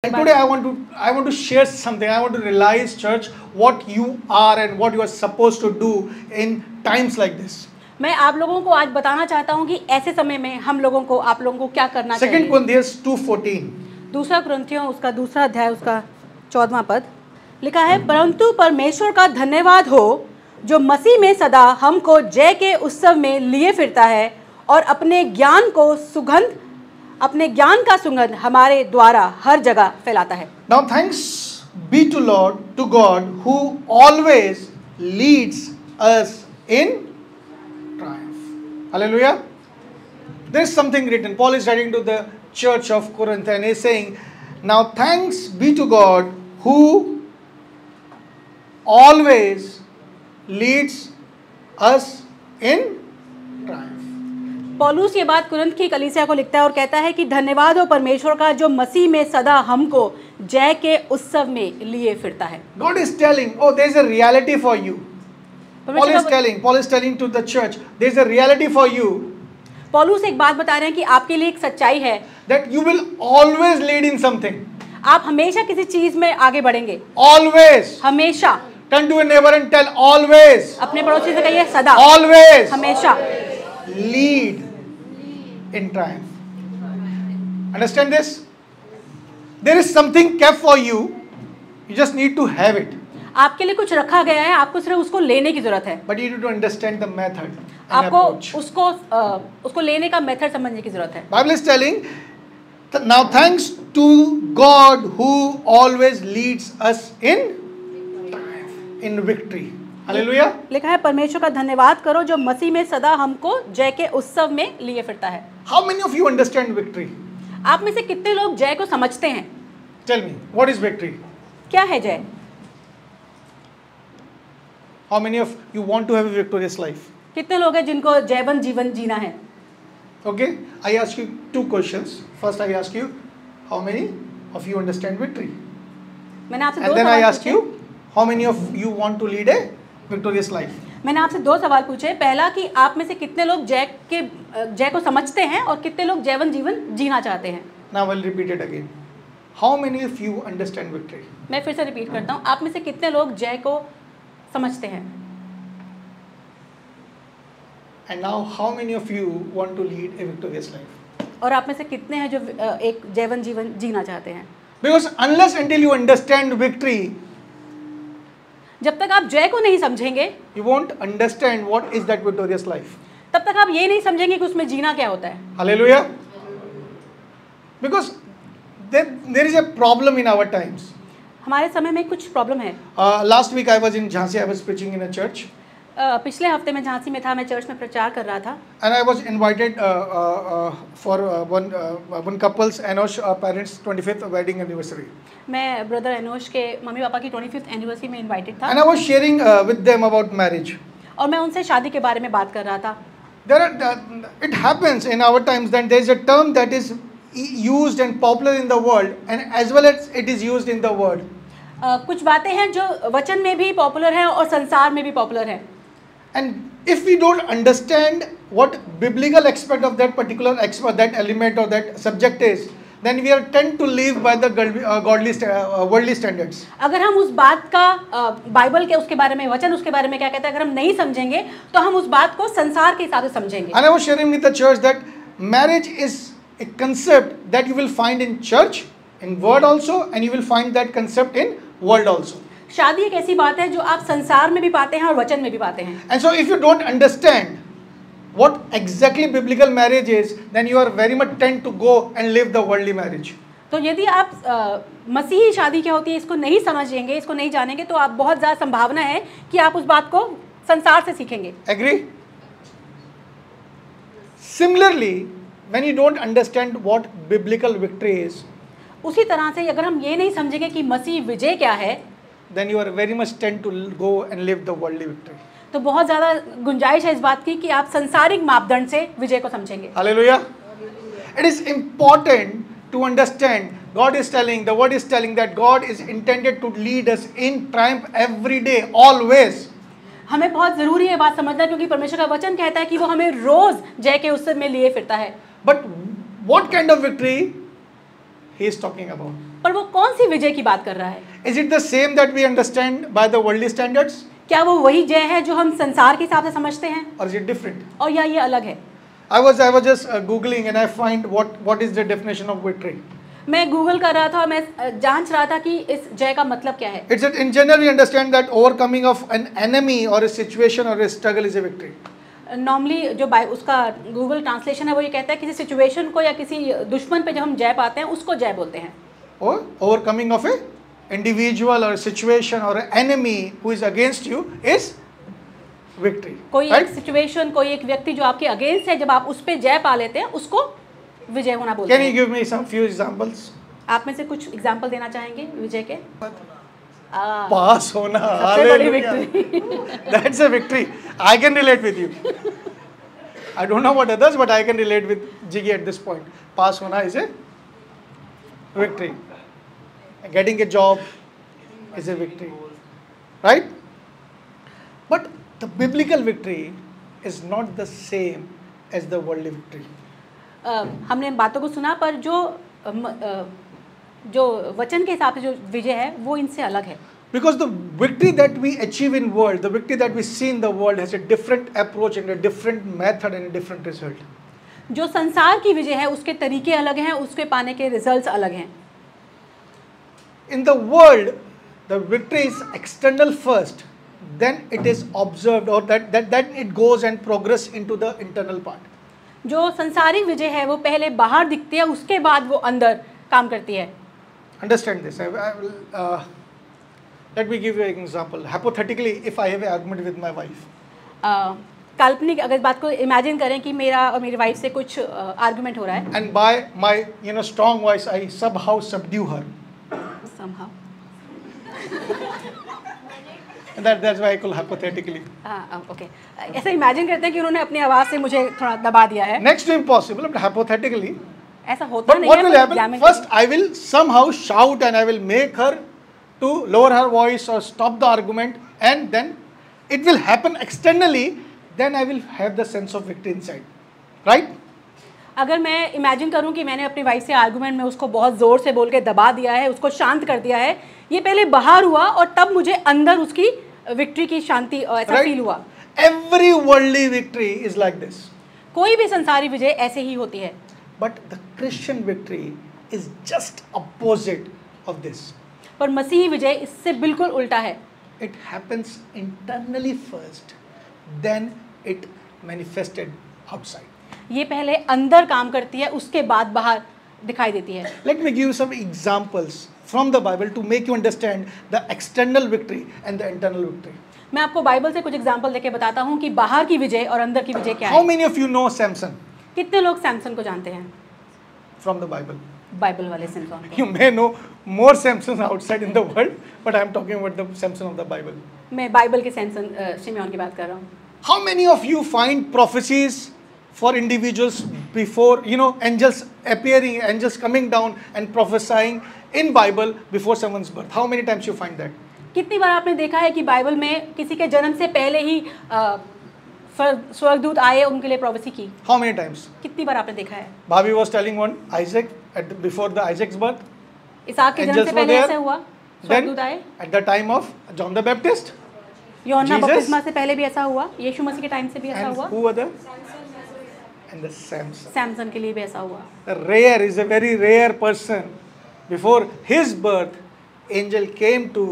And today I want to share something. I want to realize, church, what you are and what you are supposed to do in times like this. मैं आप लोगों को आज बताना चाहता हूँ कि ऐसे समय में हम लोगों को आप लोगों को क्या करना चाहिए। 2 Corinthians 2:14 दूसरा कुरिन्थियों उसका दूसरा अध्याय उसका 14वां पद लिखा है, परंतु परमेश्वर का धन्यवाद हो जो मसीह में सदा हमको जय के उत्सव में लिए फिरता है और अपने ज्ञान का सुगंध हमारे द्वारा हर जगह फैलाता है। Now thanks be to God who always leads us in triumph. Hallelujah. There is something written. Paul is writing to the church of Corinth and he is saying, now thanks be to God who always leads us in triumph. पौलुस ये बात Corinth की कलीसिया को लिखता है और कहता है कि धन्यवाद हो परमेश्वर का जो मसीह में सदा हमको जय के उत्सव में लिए फिरता है। God is telling, oh, there is a reality for you. Paul is telling to the church, there is a reality for you. पौलुस एक बात बता रहे हैं कि आपके लिए एक सच्चाई है that you will always lead in something. आप हमेशा किसी चीज में आगे बढ़ेंगे। Always. हमेशा। Turn to your neighbor and tell, always. अपने पड़ोसी से कहिए सदा। Always. हमेशा। Lead in triumph. Understand this? There is something kept for you. You just need to have it. आपके लिए कुछ रखा गया है, आपको सिर्फ उसको लेने की जरूरत है। But you need to understand the method. आपको उसको लेने का मेथड समझने की जरूरत है। Bible is telling, now thanks to God who always leads us in triumph, in victory. Hallelujah. लिखा है परमेश्वर का धन्यवाद करो जो मसीह में सदा हमको जय के उत्सव में लिए फिरता है। How many of you understand victory? आप में से कितने लोग जय को समझते हैं? Tell me, what is victory? क्या है जय? How many of you want to have a victorious life? कितने लोग हैं जिनको जयवंत जीवन जीना है? Okay, I ask you two questions. First, I ask you, how many of you understand victory? मैंने आपसे And then I ask you, how many of you want to lead a victorious life? मैंने आपसे दो सवाल पूछे। पहला कि आप में से कितने लोग जय को समझते हैं और कितने लोग जयवंत जीवन जीना चाहते हैं। Now I will repeat it again. How many of you understand victory? मैं फिर से रिपीट करता हूँ, आप में से कितने लोग जय को समझते हैं? And now how many of you want to lead a victorious life? और आप में से कितने हैं जो एक जयवंत जीवन जीना चाहते हैं? Because unless until you understand victory, जब तक आप जय को नहीं समझेंगे, you won't understand what is that victorious life. तब तक आप ये नहीं समझेंगे कि उसमें जीना क्या होता है। Hallelujah. Because there is a problem in our times. हमारे समय में कुछ प्रॉब्लम है। Last week I was in Jhansi. I was preaching in a church. पिछले हफ्ते में झांसी में था, मैं चर्च में प्रचार कर रहा था। And I was invited for one couple's Enosh parents' 25th wedding anniversary. मैं ब्रदर एनोश के मम्मी पापा की 25th एनिवर्सरी में इनवाइटेड था। And I was sharing with them about marriage. और मैं उनसे शादी के बारे में बात कर रहा था। It happens in our times that there is a term that is used and popular in the world, and as well as it is used in the world. कुछ बातें हैं जो वचन में भी पॉपुलर हैं और संसार में भी पॉपुलर हैं। And if we don't understand what biblical aspect of that particular aspect, that element or that subject is, then we are tend to live by the worldly standards. अगर हम उस बात का बाइबल के उसके बारे में, वचन उसके बारे में क्या कहता है, अगर हम नहीं समझेंगे तो हम उस बात को संसार के हिसाब से समझेंगे। And I was sharing with the church that marriage is a concept that you will find in church, in word also, and you will find that concept in world also. शादी एक ऐसी बात है जो आप संसार में भी पाते हैं और वचन में भी पाते हैं। And so if you don't understand what exactly biblical marriage is, then you are very much tend to go and live the worldly marriage. तो यदि आप मसीही शादी क्या होती है इसको नहीं समझेंगे, इसको नहीं जानेंगे, तो आप बहुत ज़्यादा संभावना है कि आप उस बात को संसार से सीखेंगे। Agree? Similarly, when you don't understand what biblical victory is, उसी तरह से अगर हम ये नहीं समझेंगे कि मसीह विजय क्या है, then you are very much tend to go and live the worldly victory. तो बहुत ज़्यादा गुंजाइश है इस बात की कि आप संसारिक मापदंड से विजय को समझेंगे। Hallelujah. It is important to understand. God is telling, the word is telling that God is intended to lead us in triumph every day, always. हमें बहुत ज़रूरी है बात समझना, क्योंकि परमेश्वर का वचन कहता है कि वो हमें रोज़ जय के उत्सव में लिए फिरता है। But what kind of victory he is talking about? पर वो कौन सी विजय की बात कर रहा है? Is it the same that we understand by the worldly standards, क्या वो वही जय है जो हम संसार के हिसाब से समझते हैं, or is it different? और या ये अलग है? I was just googling and I find what is the definition of victory. मैं गूगल कर रहा था और मैं जांच रहा था कि इस जय का मतलब क्या है. It's that in general we understand that overcoming of an enemy or a situation or a struggle is a victory. Normally जो उसका गूगल ट्रांसलेशन है वो ये कहता है किसी सिचुएशन को या किसी दुश्मन पे जब हम जय पाते हैं उसको जय बोलते हैं. Or overcoming of a individual or a situation or an enemy who is against you is victory. कोई right? एक सिचुएशन, कोई एक व्यक्ति जो आपके अगेंस्ट है, जब आप उस पे जय पा लेते हैं उसको विजय होना बोलते Can you हैं. give me some few examples? आप में से कुछ एग्जांपल देना चाहेंगे विजय के? पास होना, सबसे बड़ी hallelujah. Victory. That's a victory. I can relate with you. I don't know what others, but I can relate with Jiggy at this point. Pass hona is a victory. Getting a job is a victory. Right? But the biblical victory is not the same as the worldly victory. हमने बातों को सुना, पर जो वचन के हिसाब से जो विजय है वो इनसे अलग है. Because the victory that we achieve in world, the victory that we see in the world has a different approach and a different method and a different result. जो संसार की विजय है उसके तरीके अलग हैं, उसके पाने के रिजल्ट्स अलग हैं. In the world, the victory is external first, then it is observed, or that it goes and progress into the internal part. जो संसारिक विजय है वो पहले बाहर दिखती है, उसके बाद वो अंदर काम करती है. Understand this. Let me give you an example. Hypothetically, if I have an argument with my wife, काल्पनिक अगर बात को इमेजिन करें कि मेरा और मेरी वाइफ से कुछ आर्गुमेंट हो रहा है. and by my strong voice, I somehow subdue her. Somehow. And that's why I call hypothetically. Okay. ऐसे इमेजिन करते हैं कि उन्होंने अपनी आवाज़ से मुझे थोड़ा दबा दिया है. Next to impossible, but hypothetically. ऐसा होता But नहीं what है. will happen? First, I will somehow shout and I will make her to lower her voice or stop the argument, and then it will happen externally. Then I will have the sense of victory inside, right? अगर मैं imagine करूं कि मैंने अपनी wife से argument में उसको बहुत ज़ोर से बोल के दबा दिया है, उसको शांत कर दिया है, ये पहले बाहर हुआ और तब मुझे अंदर उसकी विक्ट्री की शांति ऐसा फील हुआ. Every worldly victory is like this. कोई भी संसारी विजय ऐसे ही होती है. But the Christian victory is just opposite of this. पर मसीही विजय इससे बिल्कुल उल्टा है. It happens internally first, then it manifested outside. ये पहले अंदर काम करती है, उसके बाद बाहर दिखाई देती है. Let me give you some examples from the Bible to make you understand the external victory and the internal victory. मैं आपको बाइबल से कुछ एग्जाम्पल देके बताता हूँ कि बाहर की विजय और अंदर की विजय क्या How है. many of you know Samson कितने लोग सैमसन को जानते हैं? from the Bible? बाइबल वाले सैमसन को. You may know more Samsons outside in the world, but I am talking about the Samson of the Bible. मैं बाइबल के सैमसन शिमयोन की बात कर रहा हूँ. How many of you find prophecies for individuals before, angels appearing, angels coming down and prophesying in Bible before someone's birth? How many times you find that? कितनी बार आपने देखा है कि बाइबल में किसी के जन्म से पहले ही स्वर्गदूत आए, उनके लिए प्रोफेसी की? How many times? कितनी बार आपने देखा है? Bhabhi was telling one Isaac before the Isaac's birth. इसहाक के जन्म Angels से were पहले there. ऐसा हुआ, स्वर्गदूत आए. Then at the time of John the Baptist, यूहन्ना Jesus. बपतिस्मा से पहले भी ऐसा हुआ, यीशु मसीह के टाइम से भी ऐसा and हुआ, who were there? And the Samson. Samson के लिए भी ऐसा हुआ. The rare is a very rare person. Before his birth, angel came to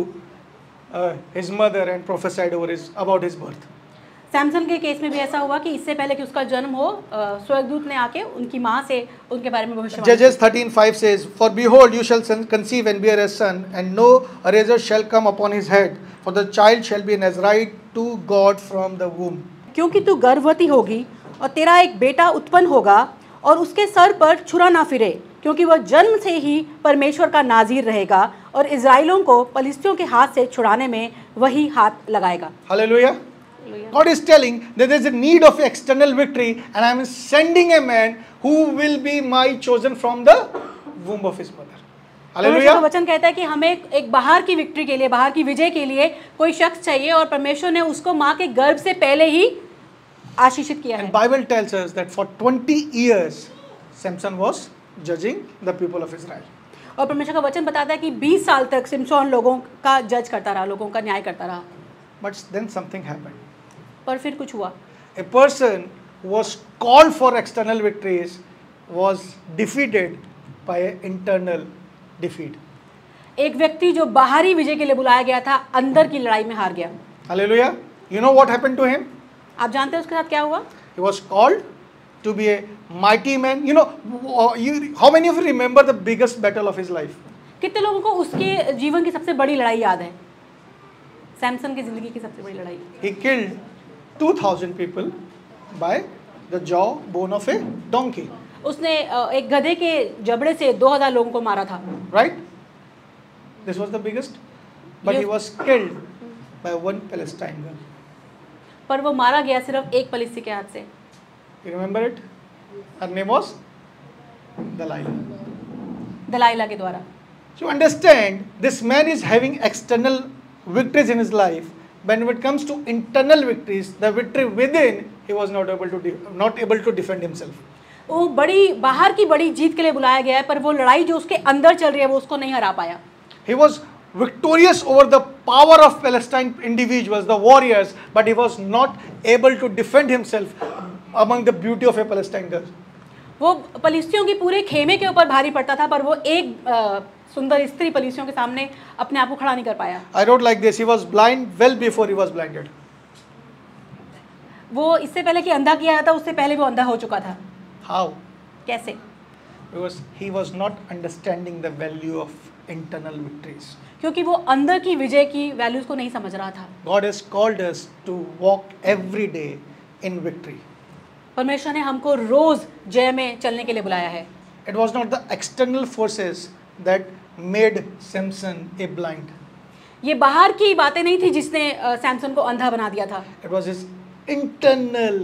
his mother and prophesied about his birth. Samson के केस में भी ऐसा हुआ कि इससे पहले कि उसका जन्म हो, स्वर्गदूत ने आके उनकी माँ से उनके बारे में भविष्यवाणी. Judges 13:5 says, "For behold, you shall conceive and bear a son, and no razor shall come upon his head, for the child shall be a Nazarite to God from the womb." क्योंकि तू गर्भवती होगी और तेरा एक बेटा उत्पन्न होगा और उसके सर पर छुरा ना फिरे, क्योंकि वह जन्म से ही परमेश्वर का नाज़ीर रहेगा और इज़राइलों को पलिश्तियों के हाथ से छुड़ाने में वही हाथ लगाएगा. Hallelujah. God is telling that there is a need of external victory, and I am sending a man who will be my chosen from the womb of his mother. परमेश्वर का Hallelujah. वचन कहता है कि हमें एक बाहर की विक्ट्री के लिए, बाहर की विजय के लिए कोई शख्स चाहिए, और परमेश्वर ने उसको माँ के गर्भ से पहले ही आशीषित किया है. And Bible tells us that for 20 years Samson was judging the people of Israel. और परमेश्वर का वचन बताता है कि 20 साल तक सिमसोन लोगों का जज करता रहा, लोगों का न्याय करता रहा। But then something happened. पर फिर कुछ हुआ। A person who was called for external victories was defeated by an internal defeat. एक व्यक्ति जो बाहरी विजय के लिए बुलाया गया था, अंदर की लड़ाई में हार गया। Hallelujah. You know what happened to him? आप जानते हैं उसके साथ क्या हुआ? He was called to be a mighty man. You know, how many of you remember the biggest battle of his life? कितने लोगों को उसके जीवन की सबसे बड़ी लड़ाई याद है? सैमसन की जिंदगी की सबसे बड़ी लड़ाई। He killed 2,000 people by the jawbone of a donkey. उसने एक गधे के जबड़े से 2000 लोगों को मारा था। Right? This was the biggest. But he was killed by one Palestine girl. पर वो मारा गया सिर्फ एक फलिस्ती के हाथ से। You remember it? Her name was Delilah. दलाइला के द्वारा। So understand, this man is having external victories in his life. When it comes to internal victories, the victory within, he was not able to defend himself. वो बड़ी बाहर की बड़ी जीत के लिए बुलाया गया है, पर वो लड़ाई जो उसके अंदर चल रही है वो उसको नहीं हरा पाया। He was victorious over the power of Palestine individuals, the warriors, but he was not able to defend himself among the beauty of a Palestine girl. वो फलिस्तियों की पूरे खेमे के ऊपर भारी पड़ता था, पर वो एक सुंदर स्त्री फलिस्तियों के सामने अपने आप को खड़ा नहीं कर पाया। I wrote like this: he was blind well before he was blinded. वो इससे पहले कि अंधा किया था, उससे पहले वो अंधा हो चुका था। How? कैसे? Because he was not understanding the value of internal victories. क्योंकि वो अंदर की विजय की वैल्यूज को नहीं समझ रहा था। God has called us to walk every day in victory. परमेश्वर ने हमको रोज जय में चलने के लिए बुलाया है। It was not the external forces that made Samson a blind. ये बाहर की बातें नहीं थी जिसने सैमसन को अंधा बना दिया था। It was his internal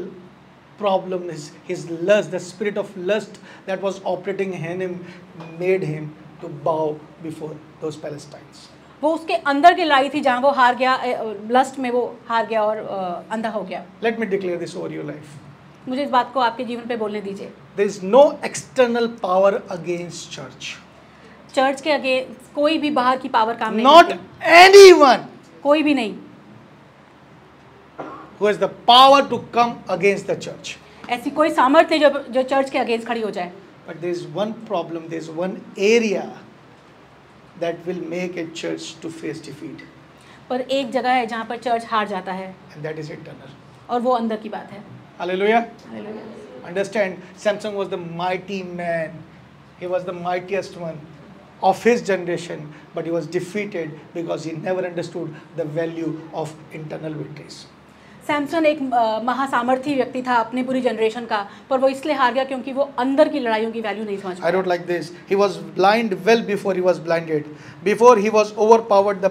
problem, his lust, the spirit of lust that was operating in him made him to bow before those Palestinians. वो उसके अंदर की लड़ाई थी जहाँ वो हार गया, लस्ट में वो हार गया और अंधा हो गया। Let me declare this over your life. मुझे इस बात को आपके जीवन पे बोलने दीजिए। There is no external power against church. Church के अगेंस्ट कोई भी बाहर की पावर काम नहीं Not करती। anyone कोई भी नहीं। who has the power to come against the church. ऐसी कोई सामर्थ्य जो चर्च के अगेंस्ट खड़ी हो जाए। But there is one problem, there is one area that will make a church to face defeat. पर एक जगह है जहाँ पर चर्च हार जाता है, And that is internal. और वो अंदर की बात है। Hallelujah. Hallelujah. Understand, Samson was the mighty man. He was the mightiest one of his generation, but he was defeated because he never understood the value of internal victories. Samson एक महासामर्थी व्यक्ति था अपनी पूरी जनरेशन का, पर वो इसलिए हार गया क्योंकि वो अंदर की लड़ाइयों की वैल्यू नहीं समझ I पाया। wrote like this: he was blind well before he was blinded. Before he was overpowered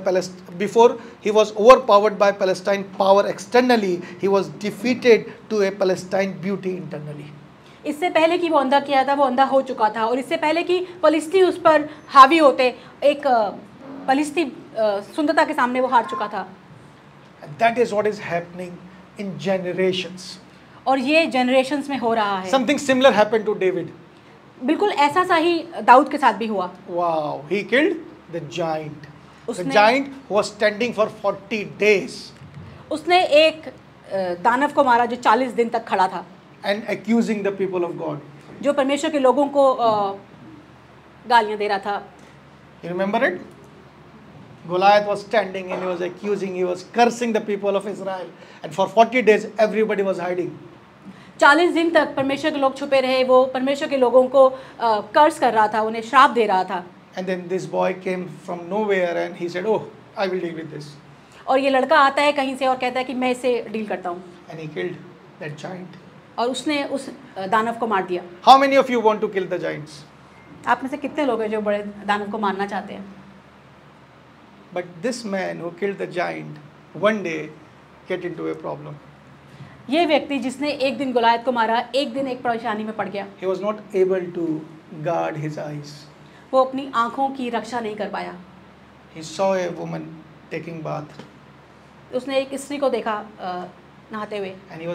by Palestine power externally, he was defeated to a Palestine beauty internally. इससे पहले कि वो अंधा किया था, वो अंधा हो चुका था, और इससे पहले कि फलिस्ती उस पर हावी होते, एक फलिस्ती सुंदरता के सामने वो हार चुका था। And that is what is happening in generations. और ये जनरेशन्स में हो रहा है। Something similar happened to David. बिल्कुल ऐसा सा ही दाऊद के साथ भी हुआ। Wow, he killed the giant. The उसने- giant who was standing for 40 days उसने एक दानव को मारा जो 40 दिन तक खड़ा था, and accusing the people of God. जो परमेश्वर के लोगों को गालियां दे रहा था। You remember it? Goliath was standing and he was accusing, he was cursing the people of Israel. And for 40 days, everybody was hiding. 40 दिन तक परमेश्वर के लोग छुपे रहे, वो परमेश्वर के लोगों को कर्स कर रहा था, उन्हें श्राप दे रहा था। And then this boy came from nowhere and he said, oh, I will deal with this. और ये लड़का आता है कहीं से और कहता है कि मैं इसे डील करता हूँ, And he killed that giant. और उसने उस दानव को मार दिया। How many of you want to kill the giants? आप में से कितने लोग हैं जो बड़े दानव को मारना चाहते हैं? But this man who killed the giant one day get into a problem. ये व्यक्ति जिसने एक दिन गुलायत को मारा, एक दिन एक परेशानी में पड़ गया। He was not able to guard his eyes. वो अपनी आँखों की रक्षा नहीं कर पाया। He saw a woman taking bath उसने एक स्त्री को देखा नहाते हुए, and he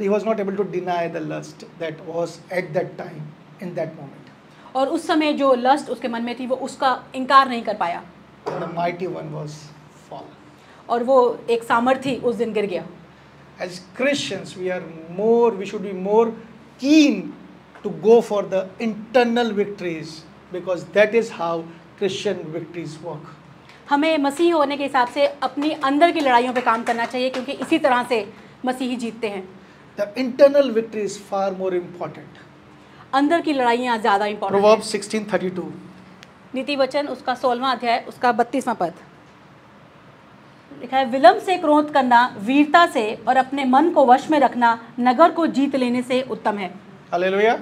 was not able to deny the lust that was at that time, in that moment. और उस समय जो लस्ट उसके मन में थी वो उसका इनकार नहीं कर पाया, and the mighty one was fallen. और वो एक सामर्थी उस दिन गिर गया। As Christians, we should be more keen to go for the internal victories, because that is how Christian victories work. हमें मसीह होने के हिसाब से अपनी अंदर की लड़ाइयों पे काम करना चाहिए, क्योंकि इसी तरह से मसीही जीतते हैं। The internal victory is far more important. अंदर की लड़ाइयाँ ज़्यादा इम्पोर्टेंट हैं। Proverbs 16:32. नीति वचन उसका 16वां अध्याय उसका 32वां पद लिखा है, विलम्ब से क्रोध करना वीरता से और अपने मन को वश में रखना नगर को जीत लेने से उत्तम है। Hallelujah.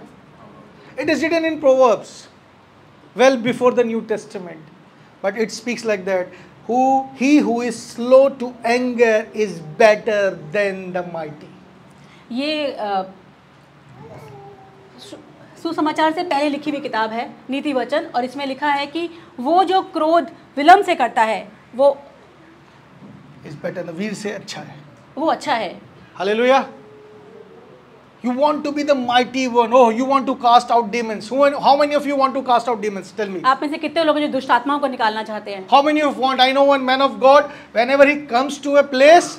It is written in Proverbs, well before the New Testament, but it speaks like that. He who is slow to anger is better than the mighty. ये सुसमाचार से पहले लिखी हुई किताब है नीति वचन, और इसमें लिखा है कि वो जो क्रोध विलम्ब से करता है वो Is better than वीर से अच्छा है। वो अच्छा है। Hallelujah. You want to be the mighty one. Oh, you want to cast out demons. How many of you want to cast out demons? Tell me. आप में से कितने लोग हैं जो दुष्ट आत्माओं को निकालना चाहते हैं? How many of you want? I know one man of God, whenever he comes to a place,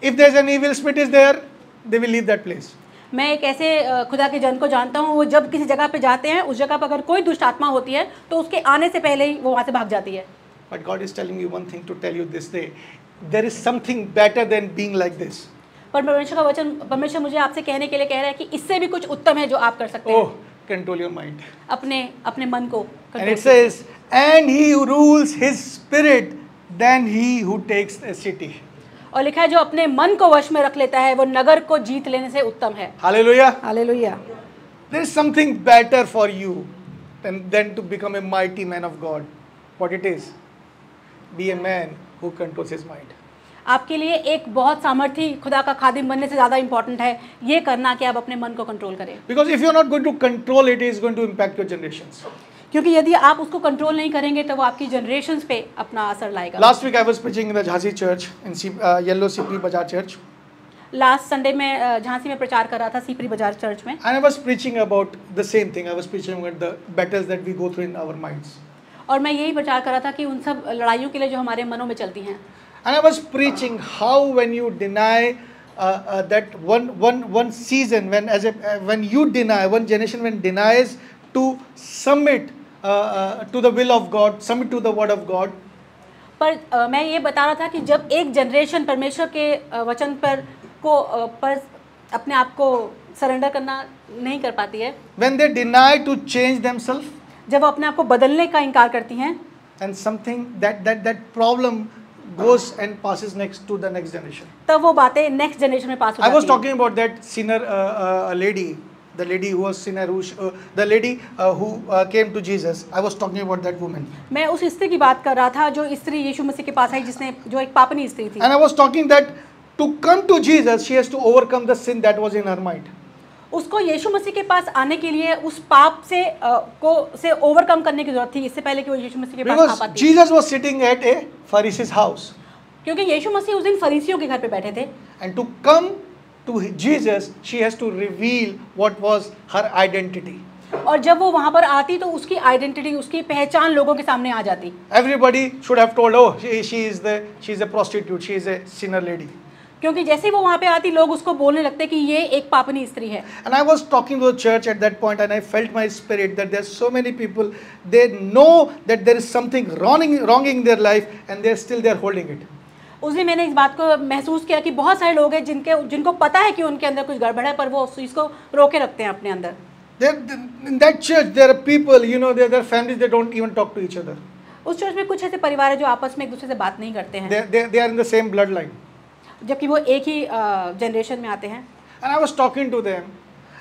if there's an evil spirit is there, they will leave that place. मैं एक ऐसे खुदा के जन को जानता हूँ, वो जब किसी जगह पे जाते हैं, उस जगह पर अगर कोई दुष्ट आत्मा होती है तो उसके आने से पहले ही वो वहाँ से भाग जाती है। But God is telling me one thing to tell you this day. There is something better than being like this. पर परमेश्वर का वचन, परमेश्वर मुझे आपसे कहने के लिए कह रहा है कि इससे भी कुछ उत्तम है जो आप कर सकते हैं। Oh, control your mind. अपने मन को And it says, and he who rules his spirit, than he who takes a city. और लिखा है जो अपने मन को वश में रख लेता है वो नगर को जीत लेने से उत्तम है। Hallelujah. Hallelujah. There is something better for you than to become a mighty man of God. What it is? Be a man who controls his mind. आपके लिए एक बहुत सामर्थी खुदा का खादिम बनने से ज़्यादा इम्पोर्टेंट है ये करना कि आप अपने मन को कंट्रोल करें। Because if you are not going to control it, it is going to impact your generations. क्योंकि यदि आप उसको कंट्रोल नहीं करेंगे तो वो आपकी जनरेशंस पे अपना असर लाएगा। Last week I was preaching in the Jhansi church, in Yellow Sipri Bazaar church. Last Sunday में झांसी में प्रचार कर रहा था सीपरी बाजार चर्च में। And I was preaching about the same thing. I was preaching about the battles that we go through in our minds. और मैं यही प्रचार कर रहा था कि उन सब लड़ाइयों के लिए जो हमारे मनों में चलती हैं। And I was preaching how when you deny that one season, when you deny, one generation when denies to submit to the will of God, submit to the word of God. पर मैं ये बता रहा था कि जब एक generation परमेश्वर के वचन पर अपने आप को सरेंडर करना नहीं कर पाती है, When they deny to change themselves, जब वो अपने आप को बदलने का इनकार करती हैं, and something that problem goes and passes next to the next generation. तब वो बातें नेक्स्ट जनरेशन में पास हो I was जाती हैं। talking about that sinner lady, the lady who was sinner, the lady who came to Jesus. I was talking about that woman. मैं उस स्त्री की बात कर रहा था जो स्त्री यीशु मसीह के पास आई, जिसने जो एक पापनी स्त्री थी। And I was talking that to come to Jesus, she has to overcome the sin that was in her mind. उसको यीशु मसीह के पास आने के लिए उस पाप से ओवरकम करने की जरूरत थी, इससे पहले कि वो यीशु मसीह के पास आ Because पाती। Jesus was sitting at a Pharisee's house. क्योंकि यीशु मसीह उस दिन फरीसियों के घर पे बैठे थे, And to come to Jesus, she has to reveal what was her identity. और जब वो वहाँ पर आती तो उसकी आइडेंटिटी, उसकी पहचान लोगों के सामने आ जाती। Everybody should have told, oh, she is a prostitute, she is a sinner lady. क्योंकि जैसे ही वो वहाँ पे आती लोग उसको बोलने लगते कि ये एक पापनी स्त्री है। And I was talking to the church at that point, and I felt my spirit that there are so many people, they know that there is something wrong in their life, and they're holding it. उस दिन मैंने इस बात को महसूस किया कि बहुत सारे लोग हैं जिनको पता है कि उनके अंदर कुछ गड़बड़ है, पर वो उस चीज़ को रोके रखते हैं अपने अंदर। In that church, there are people, their families, they don't even talk to each other. उस चर्च में कुछ ऐसे परिवार है जो आपस में एक दूसरे से बात नहीं करते हैं, They are in the same bloodline. जबकि वो एक ही जनरेशन में आते हैं। And I was talking to them,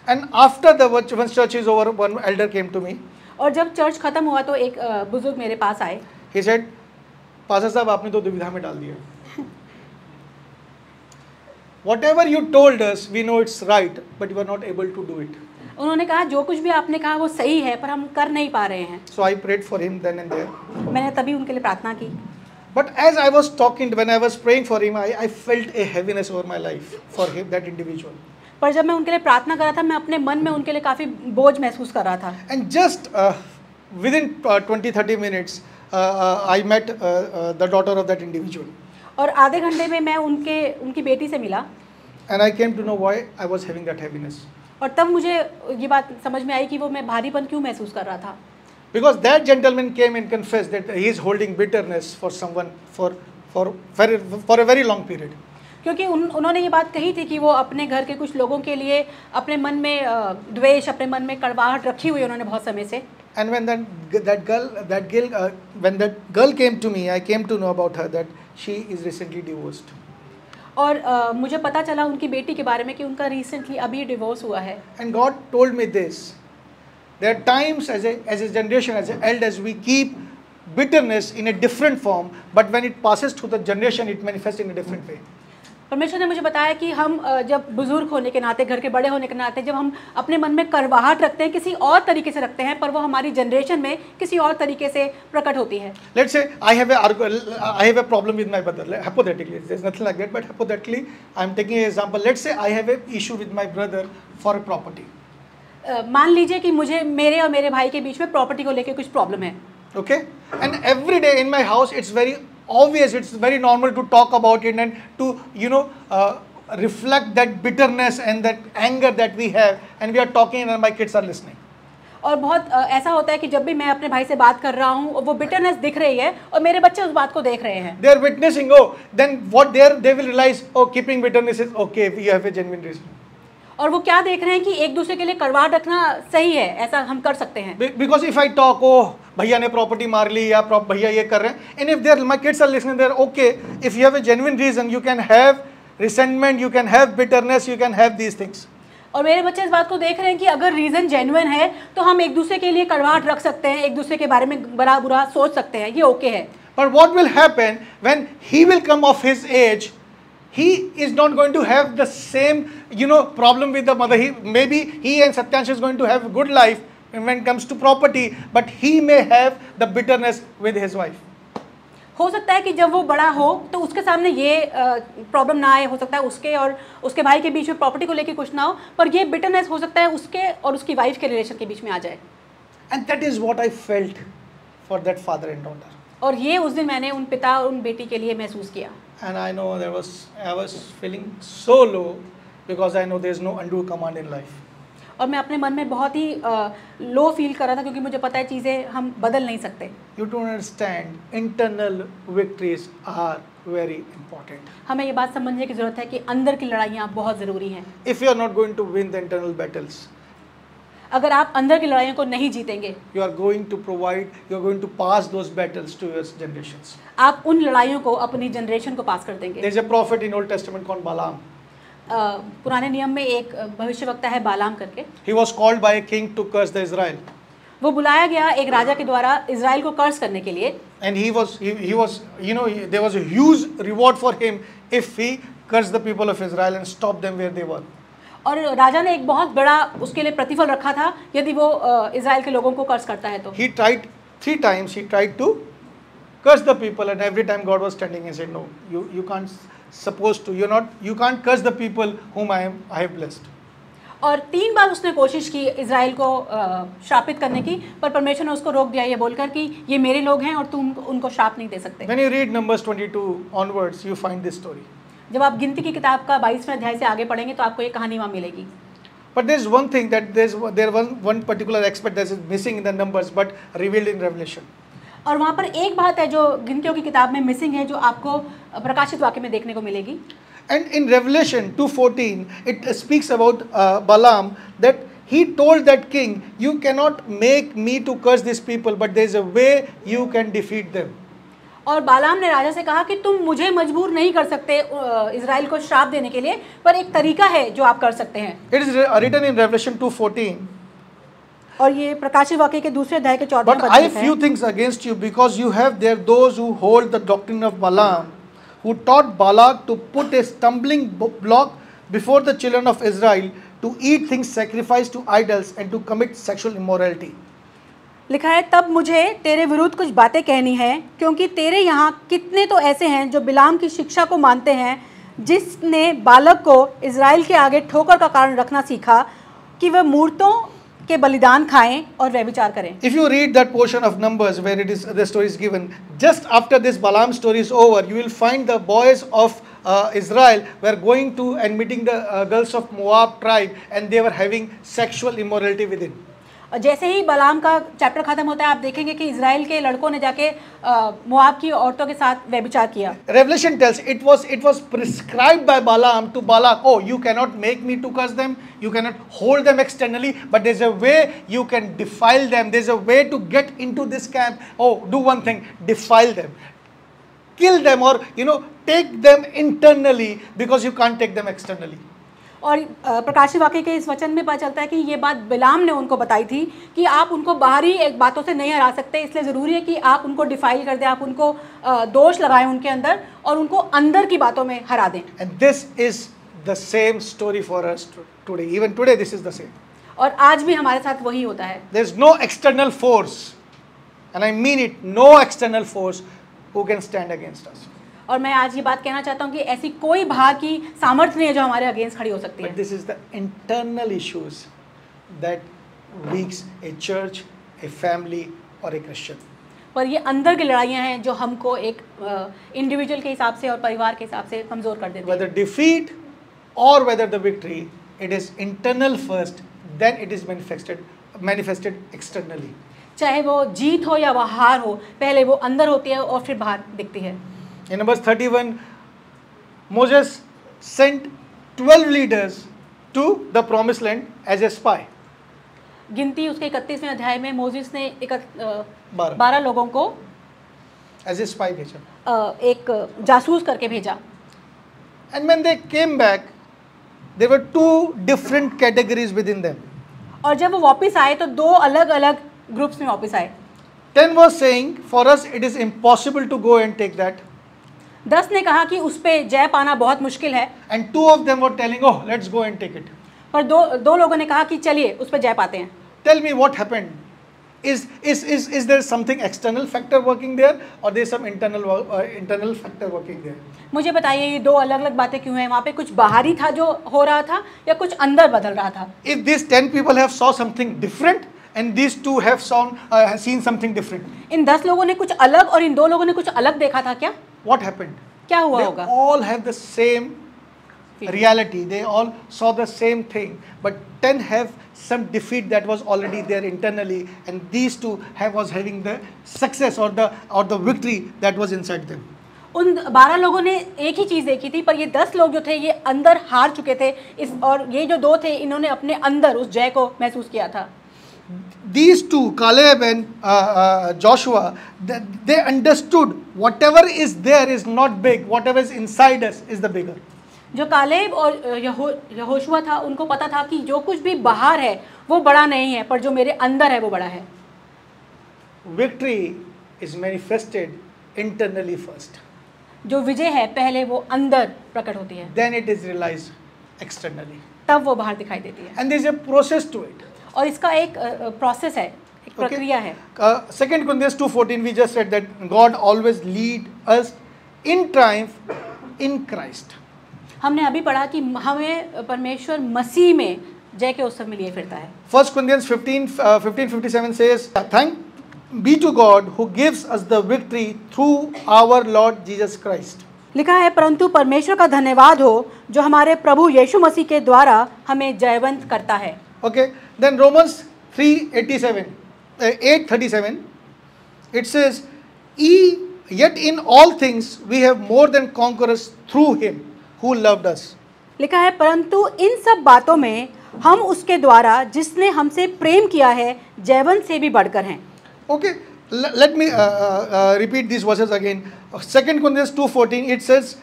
and after once church is over, one elder came to me. और जब चर्च खत्म हुआ तो एक बुजुर्ग मेरे पास आए। He said, "पास्टर साहब, आपने तो दुविधा में डाल दिया। Whatever you told us, we know it's right, but you are not able to do it." उन्होंने कहा जो कुछ भी आपने कहा वो सही है, पर हम कर नहीं पा रहे हैं। So I prayed for him then and there. मैंने तभी उनके लिए प्रार्थना की। But as I was talking, when I was praying for him, I felt a heaviness over my life for him, that individual. पर जब मैं उनके लिए प्रार्थना कर रहा था, मैं अपने मन में उनके लिए काफ़ी बोझ महसूस कर रहा था। And just within 20-30 minutes, I met the daughter of that individual. और आधे घंटे में मैं उनकी बेटी से मिला, And I came to know why I was having that heaviness. और तब मुझे ये बात समझ में आई कि वो मैं भारीपन क्यों महसूस कर रहा था। Because that gentleman came and confessed that he is holding bitterness for someone for a very long period. क्योंकि उन्होंने ये बात कही थी कि वो अपने घर के कुछ लोगों के लिए अपने मन में द्वेष, अपने मन में कड़वाहट रखी हुई उन्होंने बहुत समय से। And when when that girl came to me, I came to know about her that she is recently divorced. और मुझे पता चला उनकी बेटी के बारे में कि उनका रिसेंटली अभी डिवोर्स हुआ है। And God told me this. There are times as a generation, as elders, we keep bitterness in a different form, but when it passes through the generation, it manifests in a different way. परमेश्वर ने मुझे बताया कि हम जब बुजुर्ग होने के नाते, घर के बड़े होने के नाते, जब हम अपने मन में कड़वाहट रखते हैं, किसी और तरीके से रखते हैं, पर वो हमारी जनरेशन में किसी और तरीके से प्रकट होती है। Let's say I have a problem with my brother. Hypothetically, there's nothing like that, but hypothetically, I'm taking an example. Let's say I have an issue with my brother for a property. मान लीजिए कि मुझे मेरे और मेरे भाई के बीच में प्रॉपर्टी को लेकर कुछ प्रॉब्लम है। Okay, and every day in my house, it's very obvious, it's very normal to talk about it and to reflect that bitterness and that anger that we have, and we are talking and my kids are listening. और बहुत ऐसा होता है कि जब भी मैं अपने भाई से बात कर रहा हूँ, वो बिटरनेस दिख रही है और मेरे बच्चे उस बात को देख रहे हैं। They are witnessing. Oh, then what they will realize. Oh, keeping bitterness is okay if you have a genuine reason. और वो क्या देख रहे हैं कि एक दूसरे के लिए कड़वाहट रखना सही है, ऐसा हम कर सकते हैं। Because if I talk, oh, भैया ने प्रॉपर्टी मार ली या भैया ये कर रहे हैं, and if my kids are listening, they're okay. If you have a genuine reason, you can have resentment, you can have bitterness, you can have these things. और मेरे बच्चे इस बात को देख रहे हैं कि अगर रीजन जेन्युइन है तो हम एक दूसरे के लिए कड़वाहट रख सकते हैं, एक दूसरे के बारे में बड़ा बुरा सोच सकते हैं, ये ओके है। But what will happen when he will come of his age? He is not going to have the same, problem with the mother. Maybe he and Satyansh is going to have a good life when it comes to property, but he may have the bitterness with his wife. हो सकता है कि जब वो बड़ा हो तो उसके सामने ये प्रॉब्लम ना आए, हो सकता है उसके और उसके भाई के बीच में प्रॉपर्टी को लेके कुछ ना हो, पर ये बिटरनेस हो सकता है उसके और उसकी वाइफ के रिलेशन के बीच में आ जाए। And that is what I felt for that father and daughter. और ये उस दिन मैंने उन पिता और उन बेटी के लिए महसूस किया। And I know I was feeling so low because I know there is no undue command in life. और मैं अपने मन में बहुत ही लो फील कर रहा था क्योंकि मुझे पता है चीज़ें हम बदल नहीं सकते। You don't understand. Internal victories are very important. हमें ये बात समझने की ज़रूरत है कि अंदर की लड़ाइयाँ बहुत ज़रूरी हैं। If you are not going to win the internal battles, अगर आप अंदर की लड़ाइयों को नहीं जीतेंगे, you are going to pass those battles to your generations. आप उन लड़ाइयों को अपनी जनरेशन को पास कर देंगे। There is a prophet in Old Testament called Balaam. पुराने नियम में एक भविष्यवक्ता है बालाम करके। He was called by a king to curse the Israel. वो बुलाया गया एक राजा के द्वारा इजराइल को कर्ज करने के लिए। And he was there was a huge reward for him if he cursed the people of Israel and stopped them where they were. और राजा ने एक बहुत बड़ा उसके लिए प्रतिफल रखा था यदि वो इजराइल के लोगों को कर्ज करता है तो। He tried 3 times. He tried to curse the people, and every time God was standing and said, "No, you can't. Supposed to. You can't curse the people whom I have blessed." और 3 बार उसने कोशिश की Israel को श्रापित करने की, पर परमेश्वर ने उसको रोक दिया ये बोलकर कि ये मेरे लोग हैं और तुम उनको श्राप नहीं दे सकते। When you read Numbers 22 onwards, you find this story. जब आप गिनती की किताब का 22वें अध्याय से आगे पढ़ेंगे तो आपको ये कहानी वहाँ मिलेगी। But there is one thing that there was one particular aspect that is missing in the Numbers, but revealed in Revelation. और वहाँ पर एक बात है जो गिनतियों की किताब में मिसिंग है, जो आपको प्रकाशित वाक्य में देखने को मिलेगी। And in Revelation 2:14, it speaks about Balaam, that he told that king, "You cannot make me to curse these people, but there is a way you can defeat them." और बालाम ने राजा से कहा कि तुम मुझे मजबूर नहीं कर सकते इजराइल को श्राप देने के लिए, पर एक तरीका है जो आप कर सकते हैं। It is written in Revelation 2:14. और ये प्रकाशित वाक्य के दूसरे अध्याय के 14वें But पद I में have है। few things against you, because you have there those who hold the doctrine of Balaam, who taught Balak to put a stumbling block before the children of Israel, to eat things sacrificed to idols and to commit sexual immorality. लिखा है, तब मुझे तेरे विरुद्ध कुछ बातें कहनी है, क्योंकि तेरे यहाँ कितने तो ऐसे हैं जो बिलाम की शिक्षा को मानते हैं, जिसने बालक को इज़राइल के आगे ठोकर का कारण रखना सीखा कि वह मूर्तों के बलिदान खाएं और व्यभिचार करें। If you read that portion of Numbers where it is the story is given, just after this Balaam story is over, you will find the boys of Israel were going to and meeting the girls of Moab tribe, and they were having sexual immorality within. और जैसे ही बलाम का chapter खत्म होता है, आप देखेंगे कि इज़राइल के लड़कों ने जाके मोआब की औरतों के साथ व्यभिचार किया। Revelation tells it was prescribed by Balaam to Balak. Oh, you cannot make me to curse them. You cannot hold them externally, but there's a way you can defile them. There's a way to get into this camp. Oh, do one thing, defile them, kill them, or take them internally because you can't take them externally. और प्रकाशी वाक्य के इस वचन में पता चलता है कि ये बात बिलाम ने उनको बताई थी कि आप उनको बाहरी एक बातों से नहीं हरा सकते, इसलिए ज़रूरी है कि आप उनको डिफाइल कर दें, आप उनको दोष लगाएं उनके अंदर और उनको अंदर की बातों में हरा दें। And this is the same story for us today. Even today this is the same. और आज भी हमारे साथ वही होता है। There is no external force, and I mean it, no external force who can stand against us. और मैं आज ये बात कहना चाहता हूँ कि ऐसी कोई बाहर की सामर्थ्य नहीं है जो हमारे अगेंस्ट खड़ी हो सकती है। But this is the internal issues that weaks a church, a family, or a Christian. पर ये अंदर की लड़ाइयाँ हैं जो हमको एक इंडिविजुअल के हिसाब से और परिवार के हिसाब से कमज़ोर कर देती हैं। Whether defeat or whether the victory, it is internal first, then it is manifested externally. चाहे वो जीत हो या वो हार हो, पहले वो अंदर होती है और फिर बाहर दिखती है। In Numbers 31, Moses sent 12 leaders to the promised land as a spy. गिनती उसके 31वें अध्याय में मोजिस ने 12 लोगों को as a spy भेजा, एक जासूस करके भेजा। And when they came back, there were two different categories within them. और जब वो वापस आए तो दो अलग अलग ग्रुप्स में वापस आए। 10 was saying, for us it is impossible to go and take that. 10 ने कहा कि उस पे जय पाना बहुत मुश्किल है। And 2 of them were telling, oh, let's go and take it. पर दो लोगों ने कहा कि चलिए उस पे जय पाते हैं। Tell me what happened. Is there something external factor working there, or there is some internal factor working there? मुझे बताइए ये दो अलग अलग बातें क्यों हैं? वहाँ पे कुछ बाहरी था जो हो रहा था या कुछ अंदर बदल रहा था? If these 10 people have saw something different and these 2 have seen something different, इन 10 लोगों ने कुछ अलग और इन 2 लोगों ने कुछ अलग देखा था क्या? what happened? क्या हुआ They होगा? all have the same reality. They all saw the same thing, but 10 have some defeat that was already there internally, and these 2 was having the success or the victory that was inside them. उन 12 लोगों ने एक ही चीज़ देखी थी, पर ये 10 लोग जो थे ये अंदर हार चुके थे और ये जो 2 थे इन्होंने अपने अंदर उस जय को महसूस किया था। These 2, Caleb and Joshua, they understood whatever is there is not big, whatever is inside us is the bigger. जो कालेब और यहोशुआ था उनको पता था कि जो कुछ भी बाहर है वो बड़ा नहीं है, पर जो मेरे अंदर है वो बड़ा है। Victory is manifested internally first. जो विजय है पहले वो अंदर प्रकट होती है, Then it is realized externally. तब वो बाहर दिखाई देती है। And there is a process to it. और इसका एक प्रोसेस है, एक प्रक्रिया है। 2 Corinthians 2:14 we just said that God always lead us in triumph in Christ. हमने अभी पढ़ा कि हमें परमेश्वर मसीह में जय के उत्सव में लिए फिरता है। 1 Corinthians 15:57 says, thank be to God who gives us the victory through our Lord Jesus Christ. लिखा है परंतु परमेश्वर का धन्यवाद हो जो हमारे प्रभु यीशु मसीह के द्वारा हमें जयवंत करता है। Okay, then Romans 8:37 it says, yet in all things we have more than conquerors through him who loved us. लिखा है परंतु इन सब बातों में हम उसके द्वारा जिसने हमसे प्रेम किया है जयवंत से भी बढ़कर हैं। Okay, let me repeat these verses again. 2 Corinthians 2:14 it says,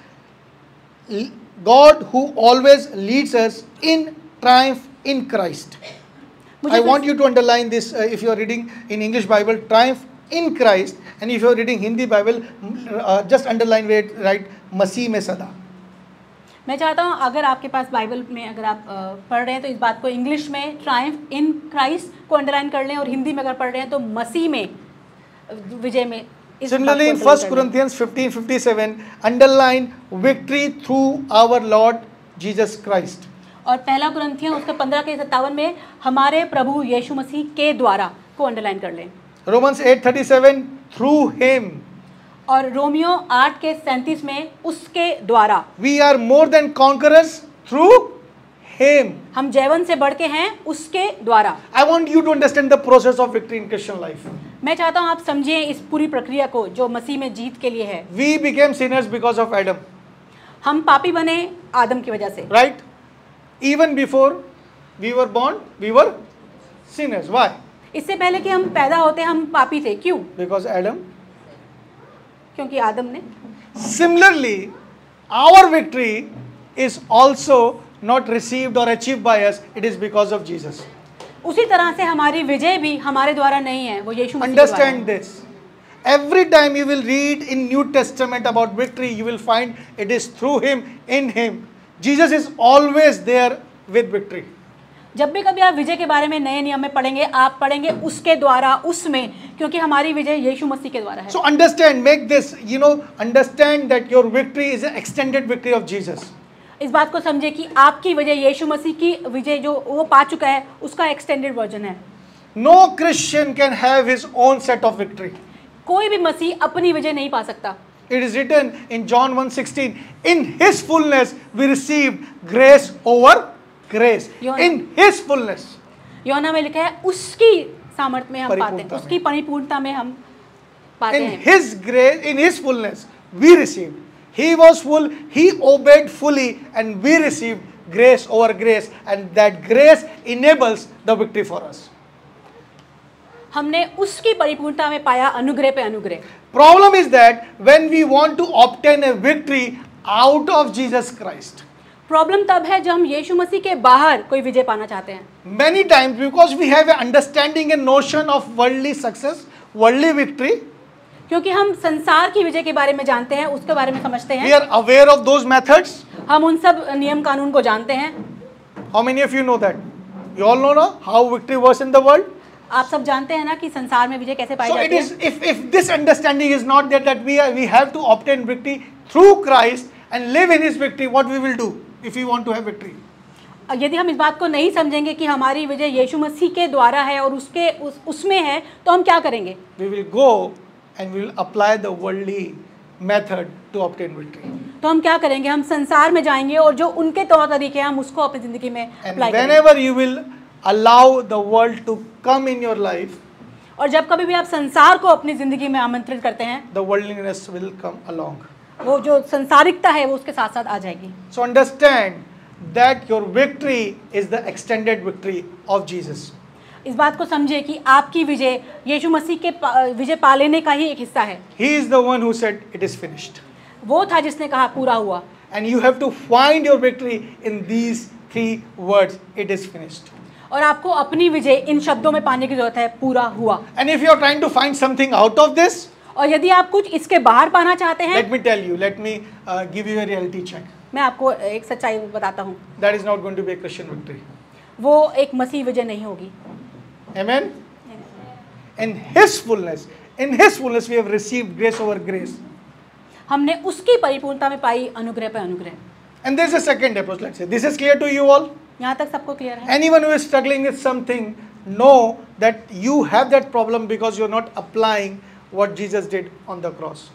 God who always leads us in triumph in Christ. I want you to underline this if you are reading in English Bible, triumph in Christ, and if you are reading Hindi Bible, just underline where it right, मसीह में सदा। मैं चाहता हूँ अगर आपके पास Bible में अगर आप पढ़ रहे हैं तो इस बात को इंग्लिश में ट्रायम्फ इन क्राइस्ट को अंडरलाइन कर लें, और हिंदी में अगर पढ़ रहे हैं तो मसीह में विजय में इस Similarly, in बात को 1 underline कर लें। Corinthians 15:57, underline victory through our Lord Jesus Christ. और पहला कुरिन्थियों उसके 15 के 57 में हमारे प्रभु यीशु मसीह के द्वारा को अंडरलाइन कर लें। Romans 8:37, through him. और रोमियो 8 के 37 में उसके द्वारा We are more than conquerors through him. हम जैवन से बढ़ के हैं उसके द्वारा। I want you to understand the process of victory in Christian life. मैं चाहता हूँ आप समझिए इस पूरी प्रक्रिया को जो मसीह में जीत के लिए है। We became sinners because of Adam, हम पापी बने आदम की वजह से। right? Even before we were born, we were sinners. Why? इससे पहले कि हम पैदा होते हम पापी थे। क्यों? Because Adam. क्योंकि आदम ने। Similarly, our victory is also not received or achieved by us. It is because of Jesus. उसी तरह से हमारी विजय भी हमारे द्वारा नहीं है, वो यीशु मसीह के द्वारा है। Understand this. Every time you will read in New Testament about victory, you will find it is through him, in him. Jesus is always there with victory. जब भी कभी आप विजय के बारे में नए नियम में पढ़ेंगे, आप पढ़ेंगे उसके द्वारा, उसमें, क्योंकि हमारी विजय यीशु मसीह के द्वारा है। So understand, make this, understand that your victory is an extended victory of Jesus. इस बात को समझे कि आपकी विजय यीशु मसीह की विजय जो वो पा चुका है उसका एक्सटेंडेड वर्जन है। No Christian can have his own set of victory. कोई भी मसीह अपनी विजय नहीं पा सकता। It is written in John 1:16, in his fullness we received grace over grace. In his fullness. योना में लिखा है उसकी सामर्थ्य में हम पाते हैं, परिपूर्णता में। उसकी परिपूर्णता में हम पाते In हैं। his grace, in his fullness we received. He was full, he obeyed fully, and we received grace over grace, and that grace enables the victory for us. हमने उसकी परिपूर्णता में पाया अनुग्रह पे अनुग्रह। Problem is that when we want to obtain a victory out of Jesus Christ, problem तब है जब हम यीशु मसीह के बाहर कोई विजय पाना चाहते हैं। many times because we have an understanding and notion of worldly success, worldly victory, क्योंकि हम संसार की विजय के बारे में जानते हैं, उसके बारे में समझते we हैं, are aware of those methods. हम उन सब नियम कानून को जानते हैं। How many of you know that? You all know now how victory works in the world? आप सब जानते हैं ना कि संसार में विजय कैसे पाई So it जाती is, है। if this understanding is not there, that we have to obtain victory through Christ and live in his victory, what we will do if we want to have victory? यदि हम इस बात को नहीं समझेंगे कि हमारी विजय यीशु मसीह के द्वारा है और उसमें है, तो हम क्या करेंगे? We will go and we will apply the worldly method to obtain victory. तो हम क्या करेंगे? हम संसार में जाएंगे और जो उनके तौर तरीके हैं हम उसको अपनी जिंदगी में And अप्लाई करेंगे। whenever you will allow the world to come in your life, और जब कभी भी आप संसार को अपनी जिंदगी में आमंत्रित करते हैं, the worldliness will come along. वो जो संसारिकता है वो उसके साथ साथ आ जाएगी। So understand that your victory is the extended victory of Jesus. इस बात को समझे कि आपकी विजय यीशु मसीह के विजय पा लेने का ही एक हिस्सा है। He is the one who said it is finished. वो था जिसने कहा पूरा हुआ। And you have to find your victory in these three words, it is finished. और आपको अपनी विजय इन शब्दों में पाने की जरूरत है, पूरा हुआ। And if you are trying to find something out of this, और यदि आप कुछ इसके बाहर पाना चाहते हैं, let me tell you, let me give you a reality check. मैं आपको एक सच्चाई बताता हूँ, That is not going to be a Christian victory. वो एक मसीह विजय नहीं होगी। Amen? In his fullness we have received grace over grace. हमने उसकी परिपूर्णता में पाई अनुग्रह पे अनुग्रह। And there is a second approach, let's say. This is clear to you all? यहाँ तक सबको क्लियर है? Anyone who is struggling with something, know that you have that problem because you are not applying what Jesus did on the cross.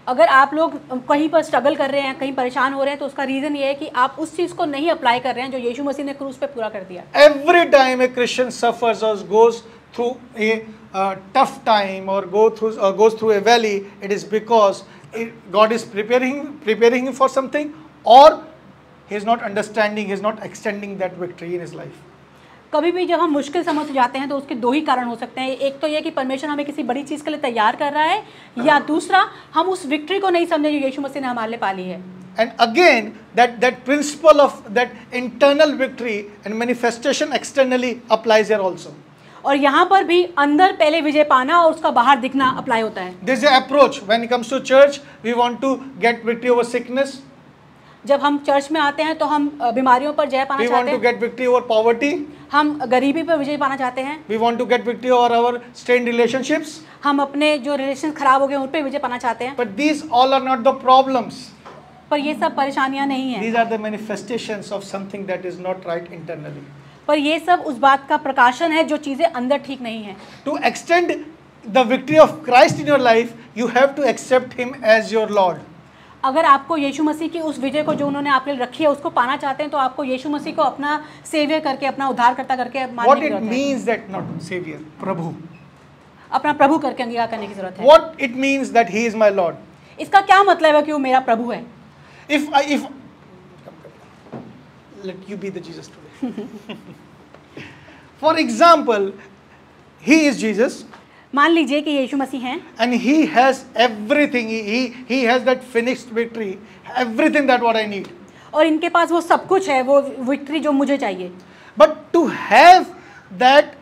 अगर आप लोग कहीं पर struggle कर रहे हैं, कहीं परेशान हो रहे हैं, तो उसका रीज़न ये है कि आप उस चीज़ को नहीं अप्लाई कर रहे हैं जो यीशु मसीह ने क्रूस पे पूरा कर दिया। Every time a Christian suffers or goes through a tough time or goes through a valley, it is because God is preparing him for something, or he is not understanding, he is not extending that victory in his life. कभी भी जब हम मुश्किल समय से जाते हैं तो उसके दो ही कारण हो सकते हैं। एक तो ये कि परमेश्वर हमें किसी बड़ी चीज़ के लिए तैयार कर रहा है, या दूसरा हम उस विक्ट्री को नहीं समझे जो यीशु मसीह ने हमारे लिए पाली है। And again, that principle of that internal victory and manifestation externally applies here also. और यहाँ पर भी अंदर पहले विजय पाना और उसका बाहर दिखना अप्लाई होता है। This is the approach when it comes to church. We want to get victory over sickness. जब हम चर्च में आते हैं तो हम बीमारियों पर जय पाना We चाहते want to हैं, get victory over poverty. हम गरीबी पर विजय पाना चाहते हैं, We want to get victory over our strained relationships. हम अपने जो रिलेशन खराब हो गए उन पर विजय पाना चाहते हैं, But these all are not the problems. पर ये सब परेशानियां नहीं हैं, These are the manifestations of something that is not right internally. पर ये सब उस बात का प्रकाशन है जो चीज़ें अंदर ठीक नहीं है। To extend the victory of Christ in your life, you have to accept Him as your Lord. अगर आपको यीशु मसीह की उस विजय को जो उन्होंने आपके लिए रखी है उसको पाना चाहते हैं, तो आपको यीशु मसीह को अपना सेवियर करके, अपना उद्धारकर्ता करके मानने What की it जरूरत है। means that not Savior, Prabhu. अपना प्रभु करके अंगीकार करने की जरूरत है। What it means that He is my Lord. इसका क्या मतलब है कि वो मेरा प्रभु है? If let you be the Jesus today. For example, He is Jesus. मान लीजिए कि यीशु मसीह हैं And He has everything. He has that finished victory. Everything that what I need. और इनके पास वो सब कुछ है, वो विक्ट्री जो मुझे चाहिए। But to have that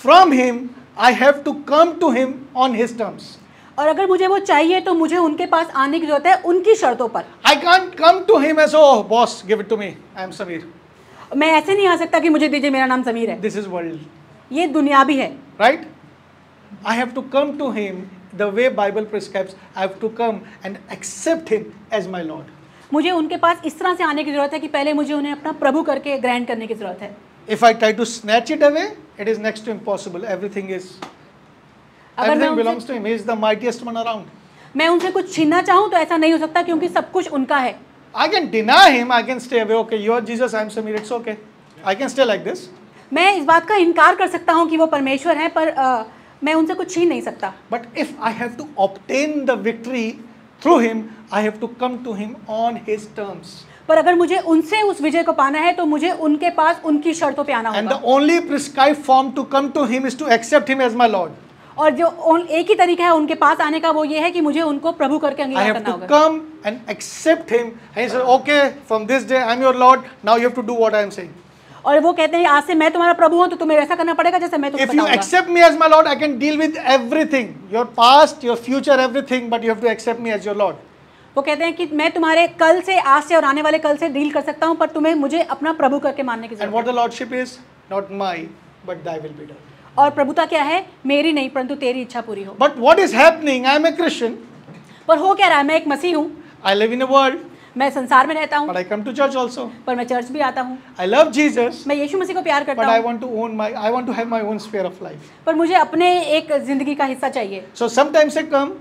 from Him, I have to come to Him on His terms. और अगर मुझे वो चाहिए तो मुझे उनके पास आने की जरूरत है उनकी शर्तों पर। I can't come to Him as, oh boss, give it to me. I am Samir. मैं ऐसे नहीं आ सकता कि मुझे दीजिए, मेरा नाम समीर है। This is worldly. ये दुनियावी है, Right? I have to come to Him the way Bible prescribes. I have to come and accept Him as my Lord. मुझे उनके पास इस तरह से आने की जरूरत है कि पहले मुझे उन्हें अपना प्रभु करके ग्रहण करने की जरूरत है। If I try to snatch it away, it is next to impossible. Everything मैं belongs to Him. He is the mightiest one around. मैं उनसे कुछ छीनना चाहूँ तो ऐसा नहीं हो सकता, क्योंकि सब कुछ उनका है। I can deny Him. I can stay away. Okay, you are Jesus. I am Samir. It's okay. I can stay like this. मैं इस बात का इनकार कर सकता हूँ कि वो परमेश्वर हैं, पर मैं उनसे कुछ छीन नहीं सकता। But if I have to obtain the victory through Him, I have to come to Him on His terms. पर अगर मुझे उनसे उस विजय को पाना है तो मुझे उनके पास उनकी शर्तों पे आना And the होगा। only prescribed form to come to Him is to accept Him as my Lord. और जो एक ही तरीका है उनके पास आने का, वो ये है कि मुझे उनको प्रभु करके I अंगीकार have करना to होगा। come and accept Him. And He said, okay, from this day I'm your Lord. Now you have to do what I am saying. और वो कहते हैं आज से मैं तुम्हारा प्रभु हूँ, तो तुम्हें वैसा करना पड़ेगा जैसे मैं तुम्हें If you बताऊंगा। accept me as my Lord, I can deal with everything. Your past, your future, everything. But you have to accept me as your Lord. वो कहते हैं कि मैं तुम्हारे कल से, आज से और आने वाले कल से डील कर सकता हूँ, पर तुम्हें मुझे अपना प्रभु करके मानने की And जरूरत what है। the Lordship is? Not my, but thy will be done. और प्रभुता क्या है? मेरी नहीं परंतु तेरी इच्छा पूरी हो। But what is happening? I am a Christian. पर हो क्या रहा है? मैं एक मसीह हूँ, I live in a world, मैं संसार में रहता हूँ, but I come to church also. पर मैं चर्च भी आता हूँ। I love Jesus, मैं यीशु मसीह को प्यार but करता I हूँ, want to have my own sphere of life. पर मुझे अपने एक जिंदगी का हिस्सा चाहिए। So sometimes I come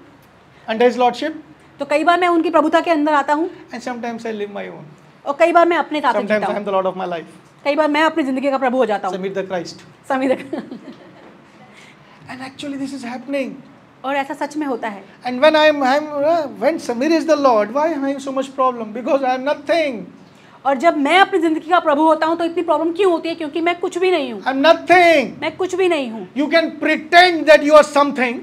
under His Lordship, तो कई बार मैं उनकी प्रभुता के अंदर आता हूँ, and sometimes I live my own. और कई बार मैं अपने साथ Sometimes जीता I am हूँ। the Lord of my life. कई बार मैं अपनी जिंदगी का प्रभु हो जाता हूँ। Samir the Christ. Sameer And actually this is happening. और ऐसा सच में होता है। And when Samir is the Lord, why am I having so much problem? Because I am nothing. और जब मैं अपनी जिंदगी का प्रभु होता हूँ तो इतनी प्रॉब्लम क्यों होती है? क्योंकि मैं कुछ भी नहीं हूँ। I am nothing. मैं कुछ भी नहीं हूँ। You can pretend that you are something,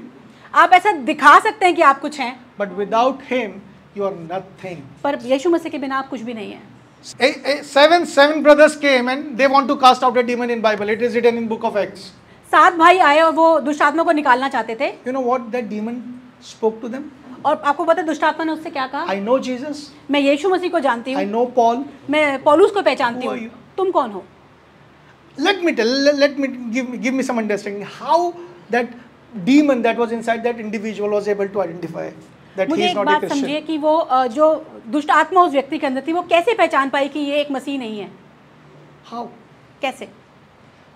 आप ऐसा दिखा सकते हैं कि आप कुछ हैं, but without Him, you are nothing. पर यीशु मसीह के बिना आप कुछ भी नहीं है। Seven brothers came and they want to cast out a demon in Bible. It is written in book of Acts. 7 भाई आए और वो दुष्ट आत्मा को निकालना चाहते थे। You know what that demon spoke to them? और आपको पता है दुष्ट आत्मा ने उससे क्या कहा? I know Jesus. मैं यीशु मसीह को जानती I हूँ, know Paul. मैं पौलुस को पहचानती Who are हूँ, you? तुम कौन हो? Let me give me some understanding how that demon that was inside that individual was able to identify that मुझे he is एक not a बात Christian. समझिए कि वो जो दुष्ट आत्मा उस व्यक्ति के अंदर थी, वो कैसे पहचान पाई कि ये एक मसीह नहीं है? How? कैसे?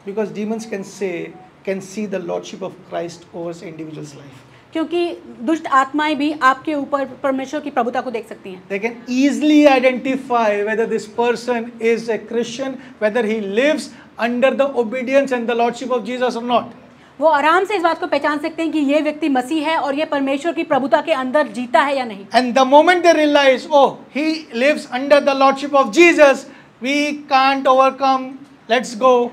Because demons can see the lordship of Christ over the individual's life. क्योंकि दुष्ट आत्माएं भी आपके ऊपर परमेश्वर की प्रभुता को देख सकती हैं। They can easily identify whether this person is a Christian, whether he lives under the obedience and the lordship of Jesus or not. वो आराम से इस बात को पहचान सकते हैं कि ये व्यक्ति मसीह है और ये परमेश्वर की प्रभुता के अंदर जीता है या नहीं। And the moment they realize, oh, he lives under the lordship of Jesus, we can't overcome, let's go.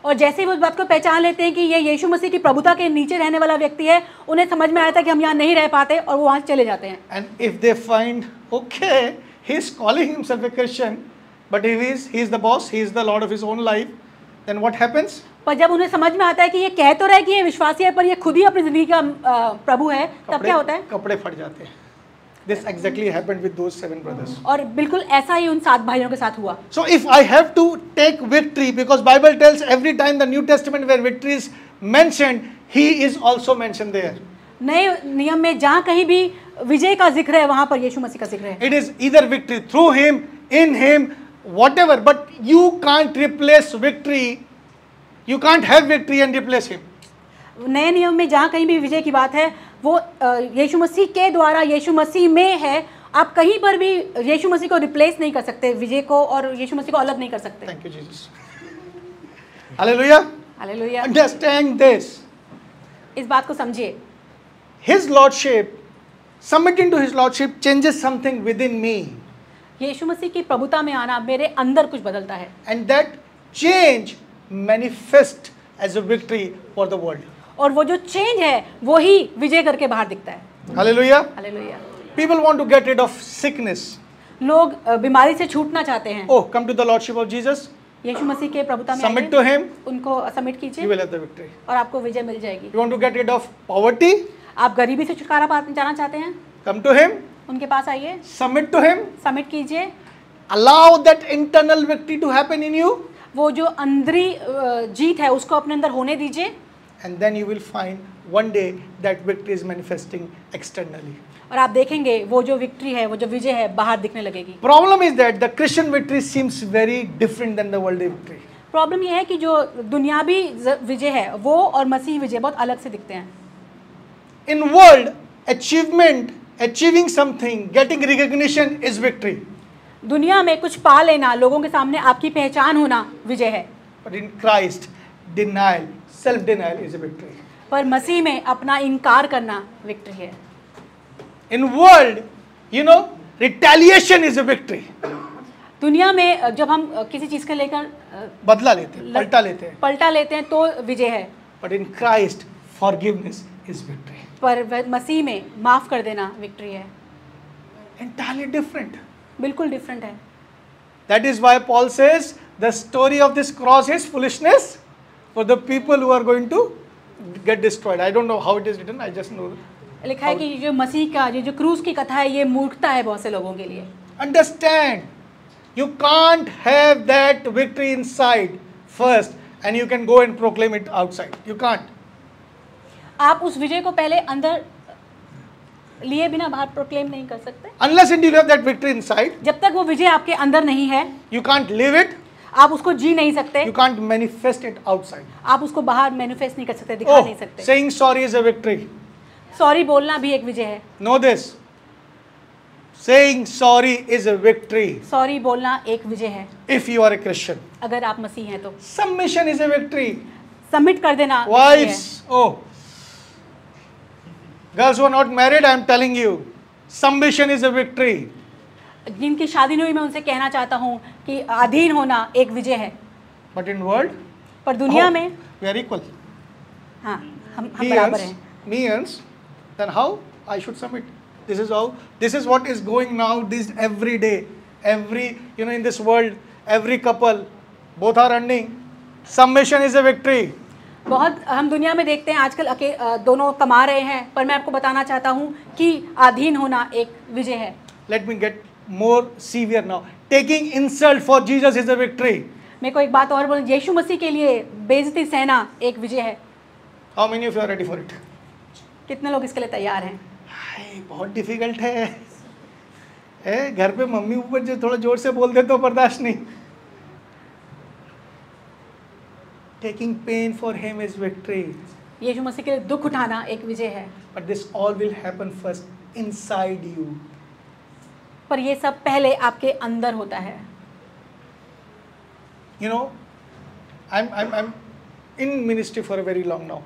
और जैसे ही वो इस बात को पहचान लेते हैं कि ये यीशु मसीह की प्रभुता के नीचे रहने वाला व्यक्ति है, उन्हें समझ में आया था कि हम यहाँ नहीं रह पाते और वो वहाँ चले जाते हैं। And if they find, okay, he's calling himself a Christian, but he is the boss, he is the Lord of his own life, then what happens? पर जब उन्हें समझ में आता है कि ये कह तो रहा है कि ये विश्वासी है, पर ये खुद ही अपनी जिंदगी का प्रभु है, तब क्या होता है? कपड़े फट जाते हैं. This exactly happened with those 7 brothers. और बिल्कुल ऐसा ही उन 7 भाइयों के साथ हुआ। So if I have to take victory, because Bible tells every time the New Testament where victory is mentioned, he is also mentioned there. नए नियम में जहाँ कहीं भी विजय का जिक्र है वहाँ पर यीशु मसीह का जिक्र है। It is either victory through him, in him, whatever, but you can't replace victory. You can't have victory and replace him. नए नियम में जहाँ कहीं भी विजय की बात है वो यीशु मसीह के द्वारा यीशु मसीह में है। आप कहीं पर भी यीशु मसीह को रिप्लेस नहीं कर सकते, विजय को और यीशु मसीह को अलग नहीं कर सकते। Thank you, Jesus. Hallelujah. Hallelujah. Understand this. इस बात को समझिए। His lordship, submitting to his lordship changes something within me. यीशु मसीह की प्रभुता में आना मेरे अंदर कुछ बदलता है। And that change manifests as a victory for the world. और वो जो चेंज है वो ही विजय करके बाहर दिखता है। Hallelujah. Hallelujah. People want to get rid of sickness. लोग बीमारी से छूटना चाहते हैं। Oh, come to the lordship of Jesus. यीशु मसीह के प्रभुता में Submit आइए, to him. उनको सबमिट You कीजिए will have the victory. और आपको विजय मिल जाएगी। You want to get rid of poverty? आप गरीबी से छुटकारा जाना चाहते हैं, Come to him. उनके पास आइए, Submit to him. सबमिट कीजिए। Allow that internal victory to happen in you. वो जो अंदरी जीत है उसको अपने अंदर होने दीजिए And then you will find one day that victory is manifesting externally. और आप देखेंगे वो जो विक्ट्री है, वो जो विजय है बाहर दिखने लगेगी। Problem is that the Christian victory seems very different than the worldly victory. Problem ये है कि जो दुनियावी विजय है वो और मसीही विजय बहुत अलग से दिखते हैं। In world, achievement, achieving something, getting recognition is victory. दुनिया में कुछ पा लेना, लोगों के सामने आपकी पहचान होना विजय है। But in Christ, denial, self-denial is a victory. पर मसीह में अपना इनकार करना विक्ट्री है। In world, you know, retaliation is a victory. दुनिया में जब हम किसी चीज़ को लेकर बदला लेते हैं, पलटा लेते हैं तो विजय है। But in Christ, forgiveness is victory. पर मसीह में माफ़ कर देना विक्ट्री है। Entirely different. बिल्कुल डिफरेंट है। That is why Paul says the story of this cross is foolishness for the people who are going to get destroyed. I don't know how it is written. I just know. लिखा है कि जो मसीह का जो क्रूस की कथा है ये मूर्खता है बहुत से लोगों के लिए। Understand, you can't have that victory inside first and you can go and proclaim it outside. You can't. आप उस विजय को पहले अंदर लिए बिना बाहर प्रोक्लेम नहीं कर सकते। Unless until you have that victory inside, जब तक वो विजय आपके अंदर नहीं है you can't live it. आप उसको जी नहीं सकते, You can't manifest it outside. आप उसको बाहर मैनिफेस्ट नहीं कर सकते, दिखा नहीं Oh, सकते। saying sorry is a victory. Sorry बोलना भी एक विजय है। Know this. Saying sorry is a victory sorry बोलना एक विजय है if you are a Christian. अगर आप मसीह हैं तो। Submission is a victory. Submit कर देना विजय है। Wives, oh, girls who are not married, I am telling you, submission is a victory. जिनकी शादी नहीं हुई मैं उनसे कहना चाहता हूँ कि अधीन होना एक विजय है। But in world, पर दुनिया oh, में we are equal. हाँ हम He बराबर earns, हैं। me earns, then how I should submit. This is how. This is what is going now. This every day, in this world, every couple, both are earning. Submission is a victory. बहुत हम दुनिया में देखते हैं आजकल दोनों कमा रहे हैं, पर मैं आपको बताना चाहता हूँ कि अधीन होना एक विजय है। Let me get more severe now. Taking insult for Jesus is a victory. मेरे को एक बात और बोलूं, यीशु मसीह के लिए बेइज्जती सहना एक विजय है। How many of you are ready for it? कितने लोग इसके लिए तैयार हैं? हाय, बहुत डिफिकल्ट है। घर पे मम्मी ऊपर जो थोड़ा जोर से बोल दे तो बर्दाश्त नहीं। Taking pain for him is victory. यीशु मसीह के लिए दुख उठाना एक विजय है। But this all will happen first inside you. पर ये सब पहले आपके अंदर होता है। You know, I'm in ministry for a very long now.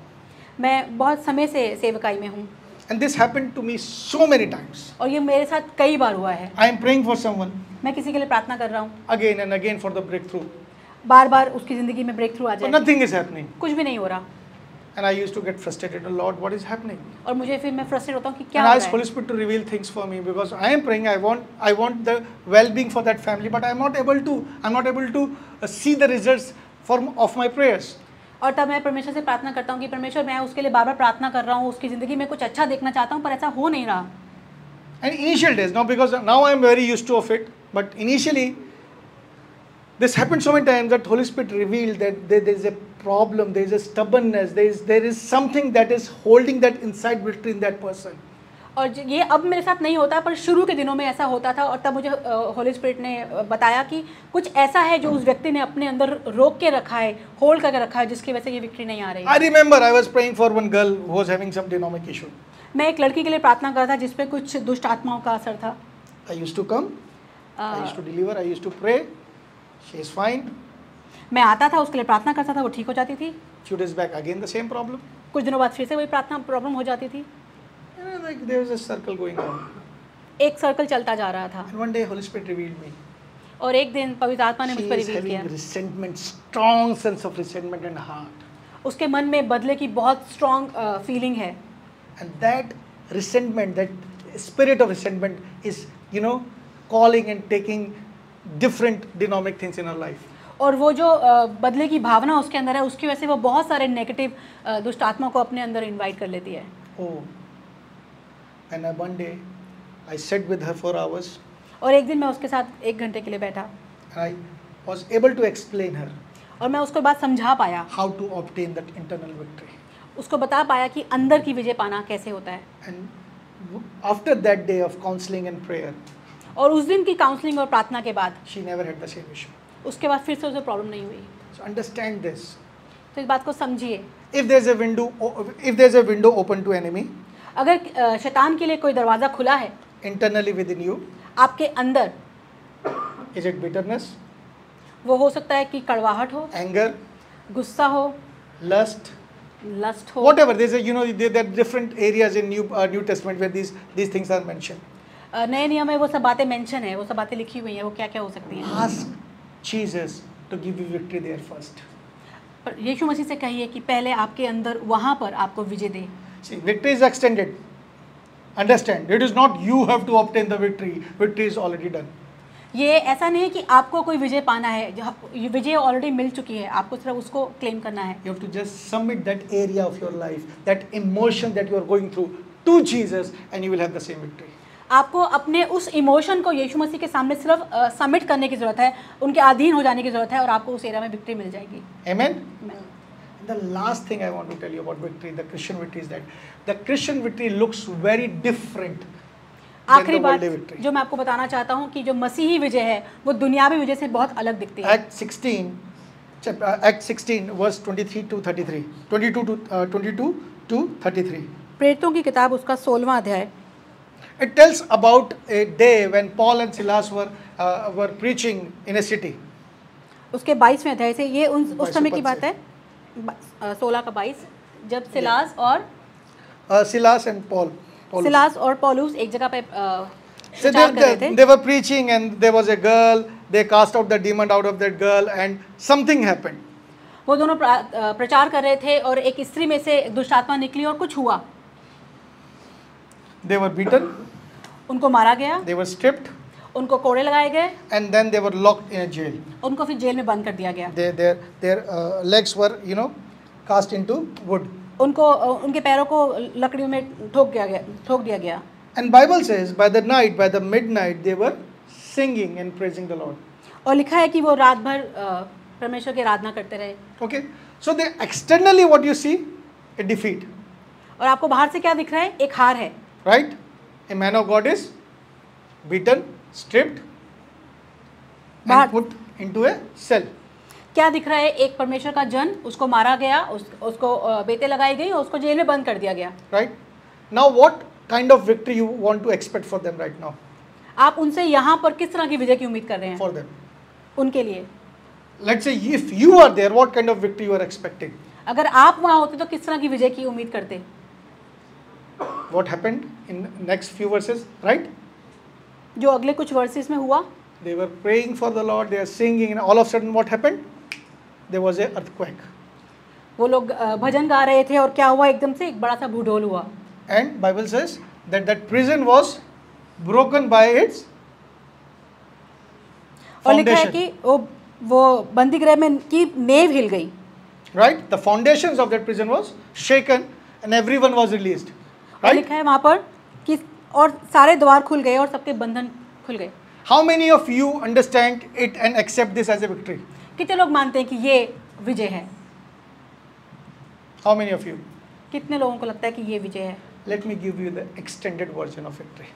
मैं बहुत समय से सेवकाई में हूँ And this happened to me so many times. और ये मेरे साथ कई बार हुआ है। I am praying for someone मैं किसी के लिए प्रार्थना कर रहा हूँ, again and again for the breakthrough. बार बार उसकी ज़िंदगी में ब्रेक थ्रू आ But जाए, nothing is happening. कुछ भी नहीं हो रहा And I used to get frustrated. Oh Lord, what is happening? और मुझे फिर मैं फ्रस्ट्रेट होता हूँ कि क्या And हो I ask रहा Holy है। Spirit to reveal things for me because I am praying. I want the well-being for that family, but I'm not able to see the results of my prayers. और तब मैं परमेश्वर से प्रार्थना करता हूँ कि परमेश्वर मैं उसके लिए बार बार प्रार्थना कर रहा हूँ, उसकी ज़िंदगी में कुछ अच्छा देखना चाहता हूँ पर ऐसा हो नहीं रहा। And initial days, now because now I am very used to of it, but initially this happened so many times that Holy Spirit revealed that there is a problem, there is a stubbornness, there is something that is holding that inside victory in that person. और ये अब मेरे साथ नहीं होता, पर शुरू के दिनों में ऐसा होता था, और तब मुझे होली स्पिरिट ने बताया कि कुछ ऐसा है जो उस व्यक्ति ने अपने अंदर रोक के रखा है, होल्ड करके रखा है, जिसकी वजह से ये विक्ट्री नहीं आ रही। I remember I was praying for one girl who was having some demonic issue. मैं एक लड़की के लिए प्रार्थना कर रहा था जिस पे कुछ दुष्ट आत्माओं का असर था। I used to come, I used to deliver, I used to pray. She is fine. मैं आता था, उसके लिए प्रार्थना करता था, वो ठीक हो जाती थी। Few days back again the same problem. कुछ दिनों बाद फिर से वही प्रार्थना प्रॉब्लम हो जाती थी। Like there was a circle going on. एक सर्कल चलता जा रहा था। And one day Holy Spirit revealed me. और एक दिन पवित्र आत्मा ने मुझ She पर is रिवील किया। having resentment, strong sense of resentment and heart. उसके मन में बदले की बहुत स्ट्रॉन्ग फीलिंग है। And that resentment, that spirit of resentment is, calling and taking different dynamic things in her life. और वो जो बदले की भावना उसके अंदर है, उसकी वजह से वो बहुत सारे नेगेटिव दुष्ट आत्मा को अपने अंदर इनवाइट कर लेती है। Oh. And one day I sat with her for hours. और एक दिन मैं उसके साथ 1 घंटे के लिए बैठा। And I was able to explain her और मैं उसको बात समझा पाया। how to obtain that internal victory. उसको बता पाया कि अंदर की विजय पाना कैसे होता है। And after that day of counseling and prayer, और उस दिन की काउंसलिंग और प्रार्थना के बाद she never had the same issue. उसके बाद फिर से उसे प्रॉब्लम नहीं हुई। So understand this. तो इस बात को समझिए। If there's a window open to enemy, अगर शैतान के लिए कोई दरवाज़ा खुला है internally within you, आपके अंदर, is it bitterness, वो हो सकता है कि कड़वाहट हो, anger, गुस्सा हो, lust, लस्ट हो, whatever. There's there are different areas in New Testament where these things are mentioned. नए नियम में वो सब बातें मेंशन है, वो सब बातें लिखी हुई हैं, वो क्या क्या हो सकती हैं। Ask Jesus to give you victory there first. पर यीशु मसीह से कहिए कि पहले आपके अंदर वहाँ पर आपको विजय दे। See, victory is extended. Understand, it is not you have to obtain the victory. Victory is already done. ये ऐसा नहीं है कि आपको कोई विजय पाना है, ये विजय ऑलरेडी मिल चुकी है, आपको सिर्फ उसको क्लेम करना है। You have to just submit that area of your life, that emotion that you are going through to Jesus, and you will have the same victory. आपको अपने उस इमोशन को यीशु मसीह के सामने सिर्फ सबमिट करने की ज़रूरत है, उनके अधीन हो जाने की ज़रूरत है, और आपको उस एरिया में विक्ट्री मिल जाएगी। Amen? The last thing I want to tell you about victory, the Christian victory, is that the Christian victory looks very different than आखिरी the बात worldly victory. जो मैं आपको बताना चाहता हूँ कि जो मसीही विजय है वो दुनियावी विजय से बहुत अलग दिखती है। Act 16 verse 23 to 33, 22 to 33. प्रेरितों की किताब उसका 16वां अध्याय। It tells about a day when Paul and Silas were preaching in a city. उसके 22वें अध्याय से, ये उस 22 समय की पद बात से। है, 16 का 22, जब सिलास और Silas and Paul. सिलास और पौलुस एक जगह पे So प्रचार कर रहे थे। they were preaching, and there was a girl. They cast out the demon out of that girl, and something happened. वो दोनों प्रचार कर रहे थे और एक स्त्री में से दुष्ट आत्मा निकली और कुछ हुआ। They were beaten, उनको मारा गया, they were stripped, उनको कोड़े लगाए गए, and then they were locked in a jail. उनको फिर जेल में बंद कर दिया गया। Their legs were, cast into wood. उनको उनके पैरों को लकड़ियों में ठोक दिया गया। And Bible says, by the night, by the midnight, they were singing and praising the Lord. और लिखा है कि वो रात भर परमेश्वर की आराधना करते रहे। Okay, so they externally what you see, a defeat, और आपको बाहर से क्या दिख रहा है? एक हार है, right? A man of God is beaten, stripped, and put into a cell. क्या दिख रहा है? एक परमेश्वर का जन, उसको मारा गया, उसको बेते लगाई गई और उसको जेल में बंद कर दिया गया। Right? Now what kind of victory you want to expect for them right now? आप उनसे यहाँ पर किस तरह की विजय की उम्मीद कर रहे हैं? For them. उनके लिए। Let's say if you are there, what kind of victory you are expecting? अगर आप वहाँ होते तो किस तरह की विजय की उम्मीद करते? What happened in next few verses, right? जो अगले कुछ वर्सेस में हुआ, They were praying for the Lord, they are singing, and all of a sudden what happened? There was an earthquake. वो लोग भजन गा रहे थे और क्या हुआ? एकदम से एक बड़ा सा भूडोल हुआ। And Bible says that prison was broken by its और लिखा है foundation. कि वो बंदी गृह में की नींव हिल गई। Right? The foundations of that prison was shaken and everyone was released. और Right? लिखा है वहाँ पर कि और सारे द्वार खुल गए और सबके बंधन खुल गए। How many of you understand it and accept this as a victory? कितने लोग मानते हैं कि ये विजय है? How many of you? कितने लोगों को लगता है कि ये विजय है? Let me give you the extended version of victory,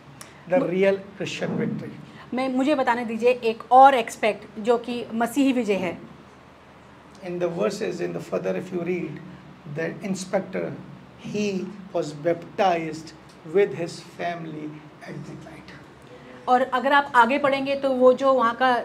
the real Christian victory. मुझे बताने दीजिए एक और एक्सपेक्ट जो कि मसीही विजय है। In the verses, in the further if you read, the inspector, he was baptized with his family at the night. और अगर आप आगे पढ़ेंगे तो वो जो वहाँ का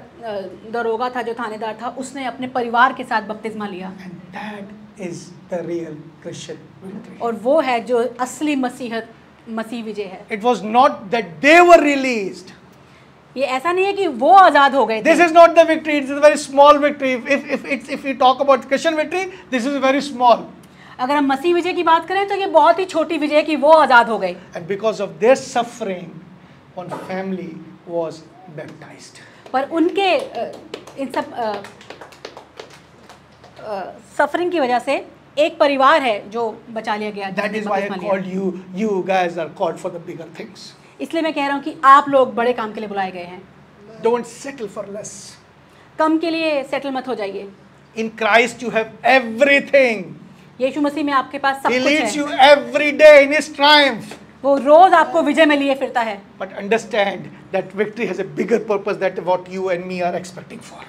दरोगा था, जो थानेदार था, उसने अपने परिवार के साथ बपतिस्मा लिया। And that is the real Christian victory. और वो है जो असली मसीह विजय है। It was not that they were released. ये ऐसा नहीं है कि वो आज़ाद हो गए थे। This is not the victory. It is a very small victory. If we talk about Christian victory, this is very small. अगर हम मसीह विजय की बात करें तो ये बहुत ही छोटी विजय है कि वो आज़ाद हो गए। And because of their suffering, one family was baptized. पर उनके इन सब सफरिंग की वजह से एक परिवार है जो बचा लिया गया। That is why I called you. You guys are called for the bigger things. इसलिए मैं कह रहा हूँ कि आप लोग बड़े काम के लिए बुलाए गए हैं। Don't settle for less. कम के लिए सेटल मत हो जाइए। In Christ you have everything. यीशु मसीह में आपके पास सब He कुछ leads है। you every day in His triumph. वो रोज आपको विजय में लिए फिरता है। But understand that victory has a bigger purpose than what you and me are expecting for.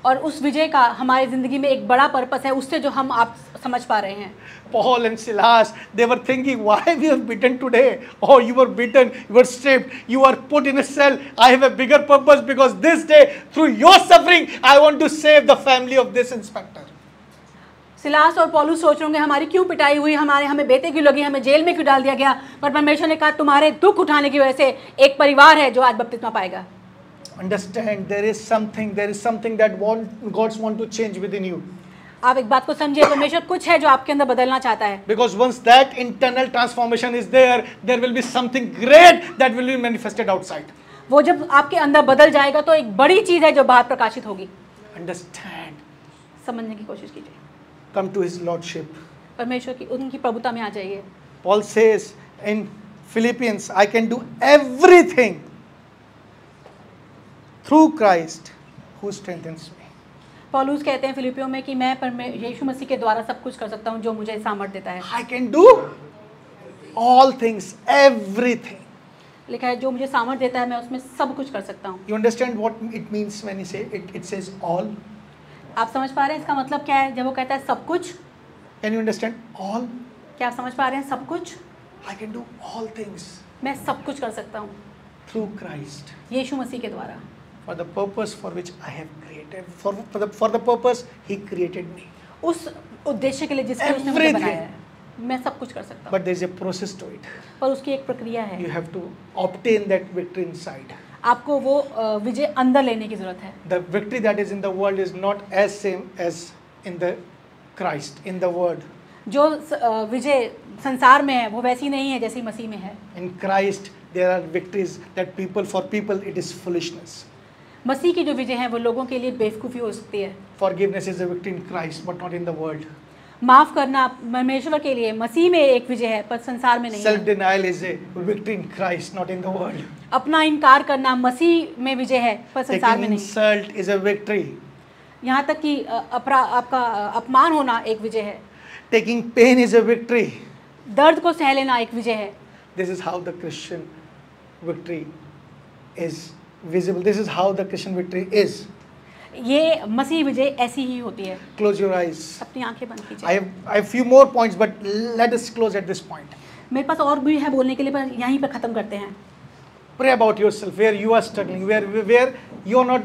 और उस विजय का हमारी जिंदगी में एक बड़ा पर्पस है, उससे जो हम आप समझ पा रहे हैं। Paul and Silas, they were thinking, why we are beaten today? Oh, you were beaten, you were stripped, you are put in a cell. I have a bigger purpose because this day, through your suffering, I want to save the family of this inspector. Silas और पौलुस सोच रहे होंगे हमारी क्यों पिटाई हुई, हमें बेटे क्यों लगी, हमें जेल में क्यों डाल दिया गया, पर परमेश्वर ने कहा तुम्हारे दुख उठाने की वजह से एक परिवार है जो आज बपतिस्मा पाएगा। Understand, there is something that God wants to change within you. आप एक बात को समझिए, परमेश्वर कुछ है जो आपके अंदर बदलना चाहता है। Because once that internal transformation is there will be something great that will be manifested outside. वो जब आपके अंदर बदल जाएगा तो एक बड़ी चीज है जो बाहर प्रकाशित होगी। Understand. समझने की कोशिश कीजिए। Come to His Lordship. परमेश्वर की उनकी प्रभुता में आ जाइए। Paul says in Philippians, I can do everything through Christ who strengthens me. पौलुस कहते हैं फिलिपियों में कि मैं यीशु मसीह के द्वारा सब कुछ कर सकता हूँ जो मुझे सामर्थ देता है। I can do all things, everything. लिखा है जो मुझे सामर्थ देता है मैं उसमें सब कुछ कर सकता हूँ। You understand what it means when he say it says all? आप समझ पा रहे हैं इसका मतलब क्या है जब वो कहता है सब कुछ? Can you understand all? क्या आप समझ पा रहे हैं सब कुछ? I can do all things मैं सब कुछ कर सकता हूँ through Christ. यीशु मसीह के द्वारा। For the purpose for which I have created, for the purpose He created me. उस उद्देश्य के लिए जिसके उसने मुझे बनाया है मैं सब कुछ कर सकता हूँ। But there is a process to it. पर उसकी एक प्रक्रिया है। You have to obtain that victory inside. आपको वो विजय अंदर लेने की जरूरत है। The victory that is in the world is not as same as in the Christ, in the Word. जो विजय संसार में है वो वैसी नहीं है जैसी मसीह में है। In Christ there are victories that for people it is foolishness. मसीह की जो विजय है वो लोगों के लिए बेवकूफ़ी हो सकती है। Forgiveness is a victory in Christ but not in the world. माफ करना परमेश्वर के लिए मसीह में एक विजय है पर संसार में नहीं है। Self denial is a victory in Christ not in the world. अपना इनकार करना मसीह में विजय है पर संसार में Taking नहीं। insult is a victory. यहाँ तक कि आपका अपमान होना एक विजय है। Taking pain is a victory. दर्द को सह लेना एक विजय है। This is how the Christian victory is visible. This is how the Christian victory is. ये मसीह विजय ऐसी ही होती है। Close your eyes. अपनी आंखें बंद I कीजिए। have few more points, but let us close at this point. मेरे पास और भी है बोलने के लिए पर यहीं पर ख़त्म करते हैं। Pray about yourself, where you are struggling, where you are not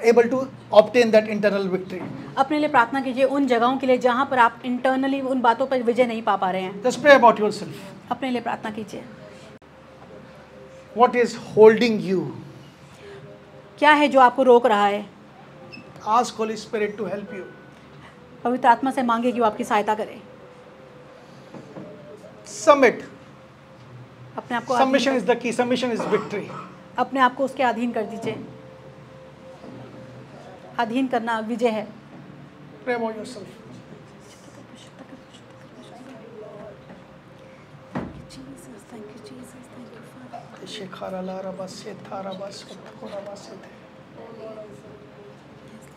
able to obtain that internal victory. अपने लिए प्रार्थना कीजिए उन जगहों के लिए जहाँ पर आप इंटरनली उन बातों पर विजय नहीं पा रहे हैं। Just pray about yourself. अपने लिए प्रार्थना कीजिए। What is holding you? क्या है जो आपको रोक रहा है? Ask Holy Spirit to help you. पवित्र आत्मा से मांगे कि वो आपकी सहायता करे। Submit. अपने आप को Submission is the key. Submission is victory. अपने आप को उसके अधीन कर दीजिए। अधीन करना विजय है। Pray about yourself.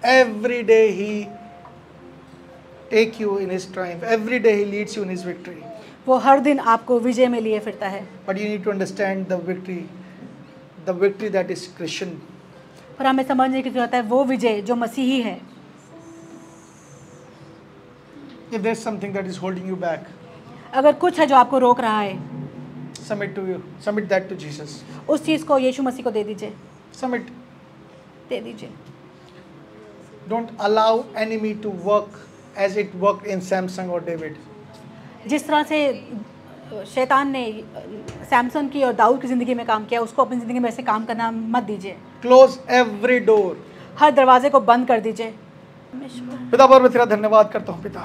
Every day he take you in his triumph. Every day he leads you in his victory. वो हर दिन आपको विजय में लिए फिरता है। But you need to understand the victory that is Christian. पर हमें समझने की जरूरत है वो विजय जो मसीही है। If there's something that is holding you back, अगर कुछ है जो आपको रोक रहा है, submit that to Jesus. उस चीज़ को यीशु मसीह को दे दीजिए, Submit. दे दीजिए। Don't allow enemy to work as it worked in Samson or David. जिस तरह से शैतान ने सैमसन की और दाऊद की ज़िंदगी में काम किया, उसको अपनी ज़िंदगी में ऐसे काम करना मत दीजिए। Close every door. हर दरवाजे को बंद कर दीजिए। पिता पर मैं तेरा धन्यवाद करता हूँ पिता,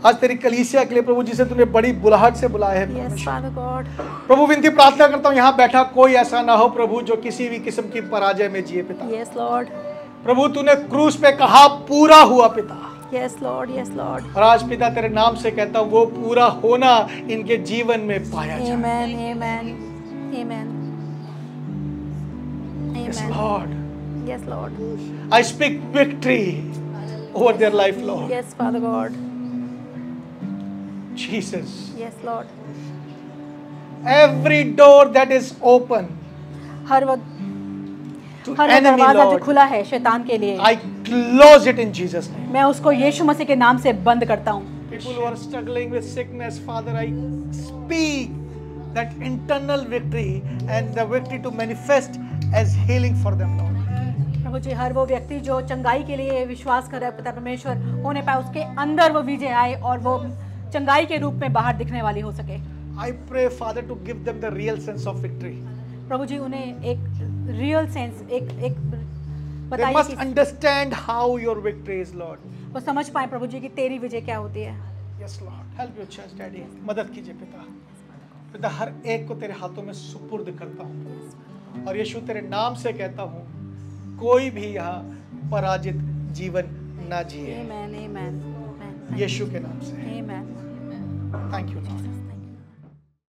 आज तेरी कलीसिया के लिए प्रभु, जिसे तूने बड़ी बुलाहट से बुलाया है Yes, Father God. प्रभु, विनती प्रार्थना करता हूँ यहाँ बैठा कोई ऐसा ना हो प्रभु जो किसी भी किस्म की पराजय में जिए पिता। Yes, Lord. प्रभु तूने क्रूस पे कहा पूरा हुआ पिता, Yes, Lord. Yes, Lord. और आज पिता तेरे नाम से कहता हूँ वो पूरा होना इनके जीवन में पाया जाए। Amen. Amen. Amen. Yes, Amen. Lord. Yes, Lord. I speak victory over their life, Lord. Yes, Father God. Jesus. Yes, Lord. Every door that is open her to दरवाजा enemy, जो Lord, खुला है शैतान के लिए, I close it in Jesus' name. मैं उसको यीशु मसीह के नाम से बंद करता हूँ। People who are struggling with sickness, Father, I speak that internal victory and the victory to manifest as healing for them, Lord. प्रभु जी, हर वो व्यक्ति जो चंगाई के लिए विश्वास कर रहा है पिता परमेश्वर, होने पाए उसके अंदर वो विजय आए और वो चंगाई के रूप में बाहर दिखने वाली हो सके। I pray, Father, to give them the real sense of victory. प्रभु जी, उन्हें एक रियल सेंस, एक They बताइए must कि understand how your victory is, Lord. वो समझ पाए प्रभु जी कि तेरी विजय क्या होती है। Yes, Lord. Help your church, Daddy. मदद कीजिए पिता। पिता, हर एक को तेरे हाथों में सुपुर्द करता हूँ और यीशु तेरे नाम से कहता हूँ, कोई भी यहाँ पराजित जीवन ना जिए। Amen. Amen. Amen. यीशु के नाम से। Amen. Thank you, Lord.